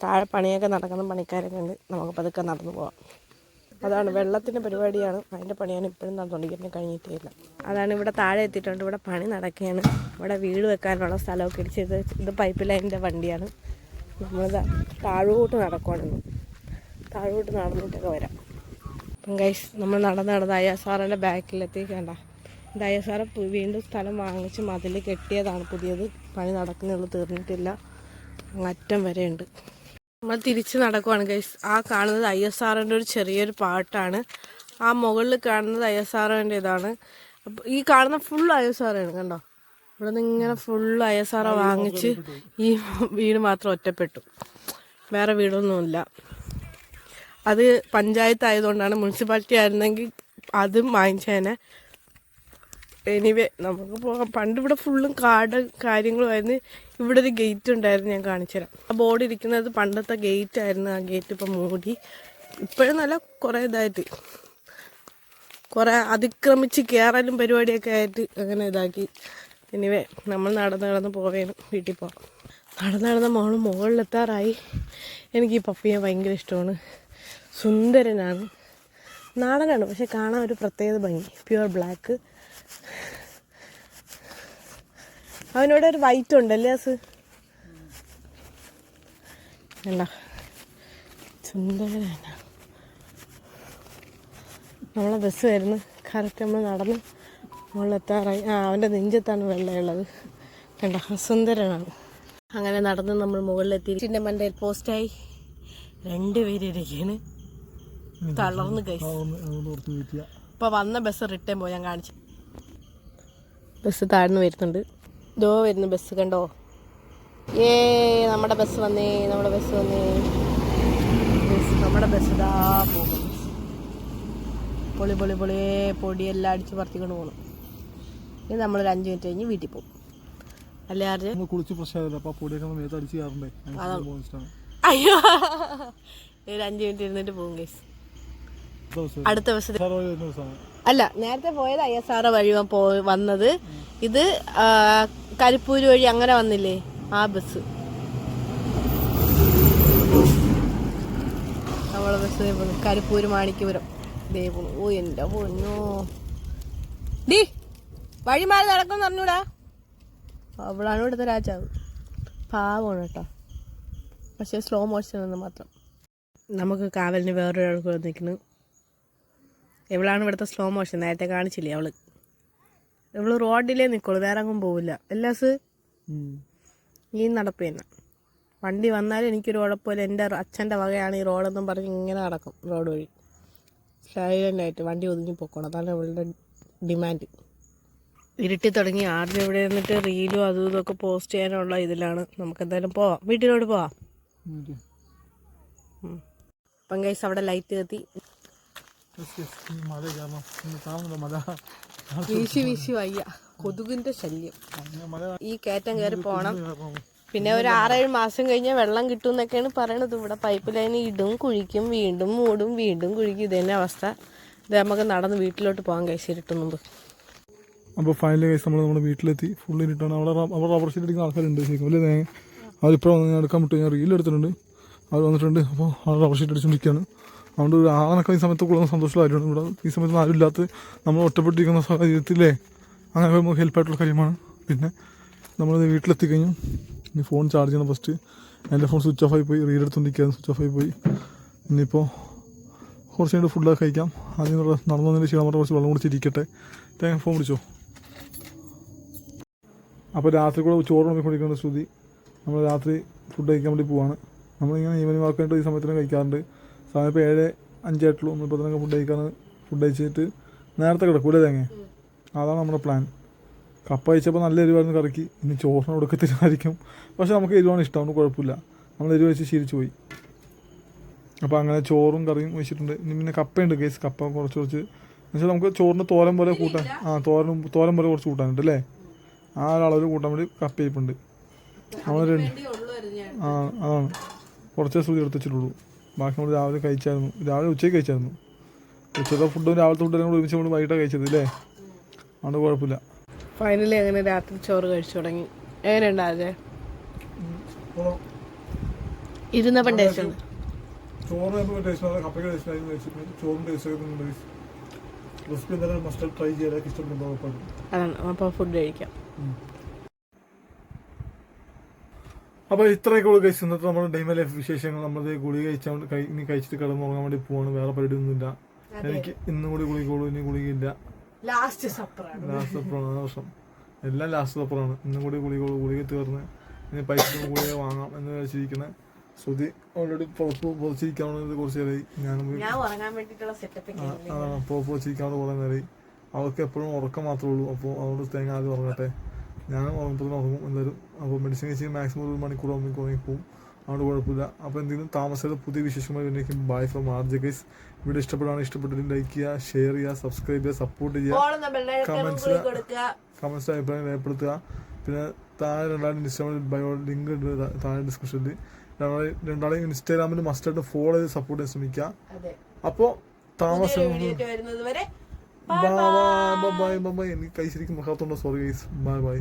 താഴെ പണിയൊക്കെ നടക്കുന്ന പണിക്കാരൊക്കെ ഉണ്ട്. നമുക്ക് പതുക്കെ നടന്നു പോവാം. അതാണ് വെള്ളത്തിൻ്റെ പരിപാടിയാണ്, അതിൻ്റെ പണിയാണ് ഇപ്പോഴും നടന്നുകൊണ്ടിരിക്കുന്നത്, കഴിഞ്ഞിട്ടില്ല. അതാണ് ഇവിടെ താഴെ എത്തിയിട്ടുണ്ട്. ഇവിടെ പണി നടക്കുകയാണ്. ഇവിടെ വീട് വെക്കാനുള്ള സ്ഥലമൊക്കെ ഇടിച്ചത്. ഇത് പൈപ്പ് ലൈനിൻ്റെ വണ്ടിയാണ്. നമ്മളിത് താഴോട്ട് നടക്കുകയാണെന്ന്. താഴോട്ട് നടന്നിട്ടൊക്കെ വരാം. അപ്പം ഗൈസ് നമ്മൾ നടന്ന് അയ്യസാറിൻ്റെ ബാക്കിലെത്തി. കണ്ട ഇത് അയ്യസാറ് വീണ്ടും സ്ഥലം വാങ്ങിച്ച് മതിൽ കെട്ടിയതാണ് പുതിയത്. പണി നടക്കുന്നുള്ളൂ, തീർന്നിട്ടില്ല. അറ്റം വരെ ഉണ്ട്. നമ്മൾ തിരിച്ച് നടക്കുവാണ് ഗൈസ്. ആ കാണുന്നത് അയ്യസാറിൻ്റെ ഒരു ചെറിയൊരു പാട്ടാണ്. ആ മുകളിൽ കാണുന്നത് അയ്യസാറിൻ്റെ ഇതാണ്. അപ്പോൾ ഈ കാണുന്ന ഫുൾ അയ്യസാറാണ്. കണ്ടോ, ഇവിടെ നിന്ന് ഇങ്ങനെ ഫുൾ അയ്യസാറ വാങ്ങിച്ച് ഈ വീട് മാത്രം ഒറ്റപ്പെട്ടു. വേറെ വീടൊന്നുമില്ല. അത് പഞ്ചായത്ത് ആയതുകൊണ്ടാണ്. മുനിസിപ്പാലിറ്റി ആയിരുന്നെങ്കിൽ അതും വാങ്ങിച്ചേനെ. എനിവേ നമുക്ക് പോകാം. പണ്ട് ഇവിടെ ഫുള്ളും കാട് കാര്യങ്ങളുമായിരുന്നു. ഇവിടെ ഒരു ഗേറ്റ് ഉണ്ടായിരുന്നു, ഞാൻ കാണിച്ചുതരാം. ആ ബോർഡ് ഇരിക്കുന്നത് പണ്ടത്തെ ഗേറ്റ് ആയിരുന്നു. ആ ഗേറ്റ് ഇപ്പം മൂടി. ഇപ്പോഴും നല്ല കുറേ ഇതായിട്ട് കുറേ അതിക്രമിച്ച് കയറലും പരിപാടിയൊക്കെ ആയിട്ട് അങ്ങനെ ഇതാക്കി. എനിവേ നമ്മൾ നടന്ന് പോവേണം, വീട്ടിൽ പോകാം. നടന്ന് മുകളിലെത്താറായി. എനിക്ക് ഈ പപ്പിയെ ഭയങ്കര ഇഷ്ടമാണ്. സുന്ദരനാണ്, നാടനാണ്, പക്ഷെ കാണാൻ ഒരു പ്രത്യേക ഭംഗി. Pure black. അവനോട് ഒരു വൈറ്റ് ഉണ്ടല്ലേ അസ്? അല്ല സുന്ദരനാണ്. നമ്മളെ ബസ് വരുന്നു. കറക്റ്റ് നമ്മൾ നടന്ന് മുകളിലെത്താറായി. അവൻ്റെ നെഞ്ചത്താണ് വെള്ളമുള്ളത്. കണ്ട സുന്ദരനാണ്. അങ്ങനെ നടന്ന് നമ്മൾ മുകളിലെത്തി. ഇതിൻ്റെ മണ്ടയിൽ പോസ്റ്റായി 2 പേരിരിക്കുകയാണ്. തളർന്ന് കഴിച്ചു. ഇപ്പോൾ വന്ന ബസ് റിട്ടേൺ പോയി. ഞാൻ കാണിച്ചു. ബസ് താഴ്ന്നു വരുന്നുണ്ട്. ഇതോ വരുന്നു ബസ്, കണ്ടോ? നമ്മുടെ ബസ് വന്നേ. നമ്മുടെ ബസ് ഇതാ പോകും. പൊളിയേ പൊടിയെല്ലാം അടിച്ച് പറത്തിക്കൊണ്ട് പോകണം. ഇനി നമ്മളൊരു 5 മിനിറ്റ് കഴിഞ്ഞ് വീട്ടിൽ പോകും. അല്ലേ ആർജ്? അയ്യോ, ഒരു 5 മിനിറ്റ് ഇരുന്നിട്ട് പോകും ഗൈസ്. അടുത്ത ബസ് അല്ല, നേരത്തെ പോയത് അയ്യസാറ വഴി വന്നത്. ഇത് കരിപ്പൂര് വഴി അങ്ങനെ വന്നില്ലേ, ആ ബസ്. നമ്മളെ ബസ് കരിപ്പൂര് മാണിക്യപുരം ദേവുന്നു. ഓ എൻ്റെ പൊന്നോ, ഡി വഴി മാറി നടക്കുമെന്ന് പറഞ്ഞൂടാ. അവളാണ് ഇവിടുത്തെ രാജാവ്. പാവമാണ് കേട്ടോ, പക്ഷെ സ്ലോ മോഷൻ എന്ന് മാത്രം. നമുക്ക് കാവലിന് വേറൊരാൾക്ക് നിൽക്കുന്നു. ഇവളാണ് ഇവിടുത്തെ സ്ലോ മോഷൻ. നേരത്തെ കാണിച്ചില്ലേ ഇവള് റോഡിലേ നിൽക്കുള്ളൂ, വേറെ അങ്ങും പോവില്ല. എല്ലാസ് ഈ നടപ്പ് തന്നെ. വണ്ടി വന്നാലും എനിക്കൊരു ഉഴപ്പമില്ല. എൻ്റെ അച്ഛൻ്റെ വകയാണ് ഈ റോഡെന്നും പറഞ്ഞ് ഇങ്ങനെ നടക്കും റോഡ് വഴി സൈലൻ്റായിട്ട്. വണ്ടി ഒതുങ്ങി പോക്കണം, അതാണ് ഇവളുടെ ഡിമാൻഡ്. ഇരുട്ടി തുടങ്ങി. ആരുടെ ഇവിടെ ഇരുന്നിട്ട് റീലും അതും ഇതൊക്കെ പോസ്റ്റ് ചെയ്യാനുള്ള ഇതിലാണ്. നമുക്ക് എന്തായാലും പോവാം, വീട്ടിലോട്ട് പോവാം. അപ്പം ഗൈസ് അവിടെ ലൈറ്റ് കത്തി മഴ കാരണം കാണുന്നില്ല മഴ വീശി വീശി വയ്യ, കൊതുകിന്റെ ശല്യം. ഈ കയറ്റം കയറി പോണം. പിന്നെ ഒരു 6-7 മാസം കഴിഞ്ഞാൽ വെള്ളം കിട്ടും എന്നൊക്കെയാണ് പറയണത്. ഇവിടെ പൈപ്പ് ലൈൻ ഇടും, കുഴിക്കും, വീണ്ടും മൂടും, വീണ്ടും കുഴിക്കും. ഇത് തന്നെ അവസ്ഥ. ഇത് നമുക്ക് നടന്ന് വീട്ടിലോട്ട് പോകാൻ ഗൈസ് ഇരുട്ടും മുമ്പ്. അപ്പോൾ ഫൈനലി ഗൈസ് നമ്മൾ നമ്മുടെ വീട്ടിലെത്തി. ഫുള്ള് ഇരുട്ടാണ്. അവിടെ റബ്ബർ ഷീറ്റ് അടിക്കുന്ന ആൾക്കാരുണ്ട് ശരിക്കും അല്ലേ തേങ്ങ. അവരിപ്പോൾ വന്ന് ഞാൻ എടുക്കാൻ പറ്റും. ഞാൻ റീൽ എടുത്തിട്ടുണ്ട്, അവർ വന്നിട്ടുണ്ട്. അപ്പോൾ അവർ റബ്ബർ ഷീറ്റ് അടിച്ചുകൊണ്ടിരിക്കുകയാണ്. അതുകൊണ്ട് ഒരു ആളൊക്കെ ഈ സമയത്ത് കൂടുതൽ സന്തോഷമായിട്ടുണ്ട്. ഇവിടെ ഈ സമയത്ത് ആരും ഇല്ലാത്ത നമ്മൾ ഒറ്റപ്പെട്ടിരിക്കുന്ന സാഹചര്യത്തിലേ അങ്ങനെ നമുക്ക് ഹെൽപ്പായിട്ടുള്ള കാര്യമാണ്. പിന്നെ നമ്മൾ വീട്ടിലെത്തിക്കഴിഞ്ഞു. ഇനി ഫോൺ ചാർജ് ചെയ്യണം ഫസ്റ്റ്. എൻ്റെ ഫോൺ സ്വിച്ച് ഓഫ് ആയി പോയി, റീൽ എടുത്തുകൊണ്ടിരിക്കുകയാണ്, സ്വിച്ച് ഓഫ് ആയി പോയി. ഇനിയിപ്പോൾ കുറച്ച് കഴിഞ്ഞിട്ട് ഫുഡൊക്കെ കഴിക്കാം. ആദ്യം നടന്നു വന്നതിന് ക്ഷീണം കുറച്ച് വെള്ളം കുടിച്ചിരിക്കട്ടെ. തേങ്ങ ഫോൺ പിടിച്ചോ. അപ്പോൾ രാത്രി കൂടെ ചോറ് നോക്കിക്കൊണ്ടിരിക്കുന്ന ശ്രുതി. നമ്മൾ രാത്രി ഫുഡ് കഴിക്കാൻ വേണ്ടി പോവാണ്. നമ്മളിങ്ങനെ ഈവനിങ് വാക്കായിട്ട് ഈ സമയത്തിന് കഴിക്കാറുണ്ട്. സമയം ഇപ്പോൾ 7:05 ആയിട്ടുള്ളൂ. ഇപ്പോൾ തന്നെ ഫുഡ് കഴിച്ചിട്ട് നേരത്തെ കിടക്കൂലേ തേങ്ങ. അതാണ് നമ്മുടെ പ്ലാൻ. കപ്പ കഴിച്ചപ്പോൾ നല്ല എരിവായിരുന്നു കറിക്ക്. ഇനി ചോറിന് കൊടുക്കത്തില്ലായിരിക്കും. പക്ഷേ നമുക്ക് എരിവാണ് ഇഷ്ടം, അതുകൊണ്ട് കുഴപ്പമില്ല. നമ്മൾ എരിവ് വെച്ച് ശീലിച്ചു പോയി. അപ്പോൾ അങ്ങനെ ചോറും കറിയും വെച്ചിട്ടുണ്ട്. ഇനി പിന്നെ കപ്പയുണ്ട് കേസ്. കപ്പ കുറച്ച് എന്നുവെച്ചാൽ നമുക്ക് ചോറിന് തോരൻ പോലെ കൂട്ടാൻ, തോരൻ പോലെ കുറച്ച് കൂട്ടാനുണ്ട് അല്ലേ. ആ ഒരളവിൽ കൂട്ടാൻ വേണ്ടി കപ്പ ഇരിപ്പുണ്ട്. നമ്മൾ അതാണ് കുറച്ചേ ശ്രുതി എടുത്ത് വെച്ചിട്ടുള്ളൂ. ബാക്കി നമ്മൾ രാവിലെ കഴിച്ചായിരുന്നു. രാവിലെ ഉച്ചയ്ക്ക് കഴിച്ചായിരുന്നു. ഉച്ചത്തെ ഫുഡും രാവിലത്തെ ഫുഡും കൂടെ ഒരുമിച്ച് നമ്മൾ വൈകിട്ടാണ് കഴിച്ചത് അല്ലേ. അതുകൊണ്ട് കുഴപ്പമില്ല. ഫൈനലി അങ്ങനെ രാത്രി ചോറ് കഴിച്ചു തുടങ്ങി. എങ്ങനെയുണ്ടാതെ ഇരുന്നപ്പം ടേസ്റ്റ് ഉണ്ട്. ചോറ് ടേസ്റ്റ് കപ്പയ്ക്ക് ടേസ്റ്റ് ചോറും ടേസ്റ്റ് റെസിപ്പി എന്തായാലും മസ്റ്റ് ട്രൈ ചെയ്യാൻ ഇഷ്ടപ്പെടുമ്പോൾ അതാണ്. അപ്പോൾ ഫുഡ് കഴിക്കാം. അപ്പോൾ ഇത്രയൊക്കെ ഉള്ളു കഴിച്ചു. ഇന്നത്തെ നമ്മുടെ ഡെയിമ ലൈഫ് വിശേഷങ്ങൾ. നമ്മൾ ഗുളിക ഇനി കഴിച്ചിട്ട് കിടന്നുറങ്ങാൻ വേണ്ടി പോവാണ്. വേറെ പരിപാടിയൊന്നുമില്ല. എനിക്ക് ഇന്നും കൂടി ഗുളികയുള്ളൂ, ഇനി ഗുളികയില്ല. ലാസ്റ്റ് സപ്പറാണ് വർഷം. എല്ലാം ലാസ്റ്റ് സപ്പറാണ്. ഇന്നും കൂടി ഗുളികയുള്ളൂ. ഗുളിക തീർന്ന് ഇനി പൈസ ഗുളിക വാങ്ങാം എന്ന് വെച്ചിരിക്കുന്നത്. ശ്രുതി ഓൾറെഡി പുറച്ചിരിക്കാവുന്നത് കുറച്ച് നേരമായി. അതാണ് പുറച്ചിരിക്കാവുന്ന കുറേ നേരമായി. അവർക്ക് എപ്പോഴും ഉറക്കം മാത്രമേ ഉള്ളൂ. അപ്പോൾ അതുകൊണ്ട് തേങ്ങ ആദ്യം ഉറങ്ങട്ടെ. ഞാൻ ഉറങ്ങുമ്പോൾ ഉറങ്ങും എന്തായാലും. അപ്പോൾ മെഡിസിൻ കഴിച്ച് മാക്സിമം 1 മണിക്കൂർ ഉറങ്ങിപ്പോവും. അതുകൊണ്ട് കുഴപ്പമില്ല. അപ്പോൾ എന്തെങ്കിലും താമസിച്ചാൽ പുതിയ വിശേഷമായി വരുന്നേക്കും. Bye from RJ guys. Video ഇഷ്ടപ്പെട്ടിട്ടുണ്ടെങ്കിൽ ലൈക്ക് ചെയ്യുക, ഷെയർ ചെയ്യുക, സബ്സ്ക്രൈബ് ചെയ്യുക, സപ്പോർട്ട് ചെയ്യുക, കമൻസിൽ അഭിപ്രായം രേഖപ്പെടുത്തുക. പിന്നെ താഴെ രണ്ടാളും ഇൻസ്റ്റാഗ്രാമിൽ ബയോ ലിങ്ക് ഉണ്ട് താഴെ ഡിസ്ക്രിപ്ഷനിൽ. രണ്ടാളെയും ഇൻസ്റ്റാഗ്രാമിൽ മസ്റ്റായിട്ട് ഫോളോ ചെയ്ത് സപ്പോർട്ട് ചെയ്യാൻ ശ്രമിക്കുക. അപ്പോൾ താമസം ബൈ. എനിക്ക് കൈ ശരിക്കും മുഖത്തുണ്ടോ? Sorry guys. ബൈ.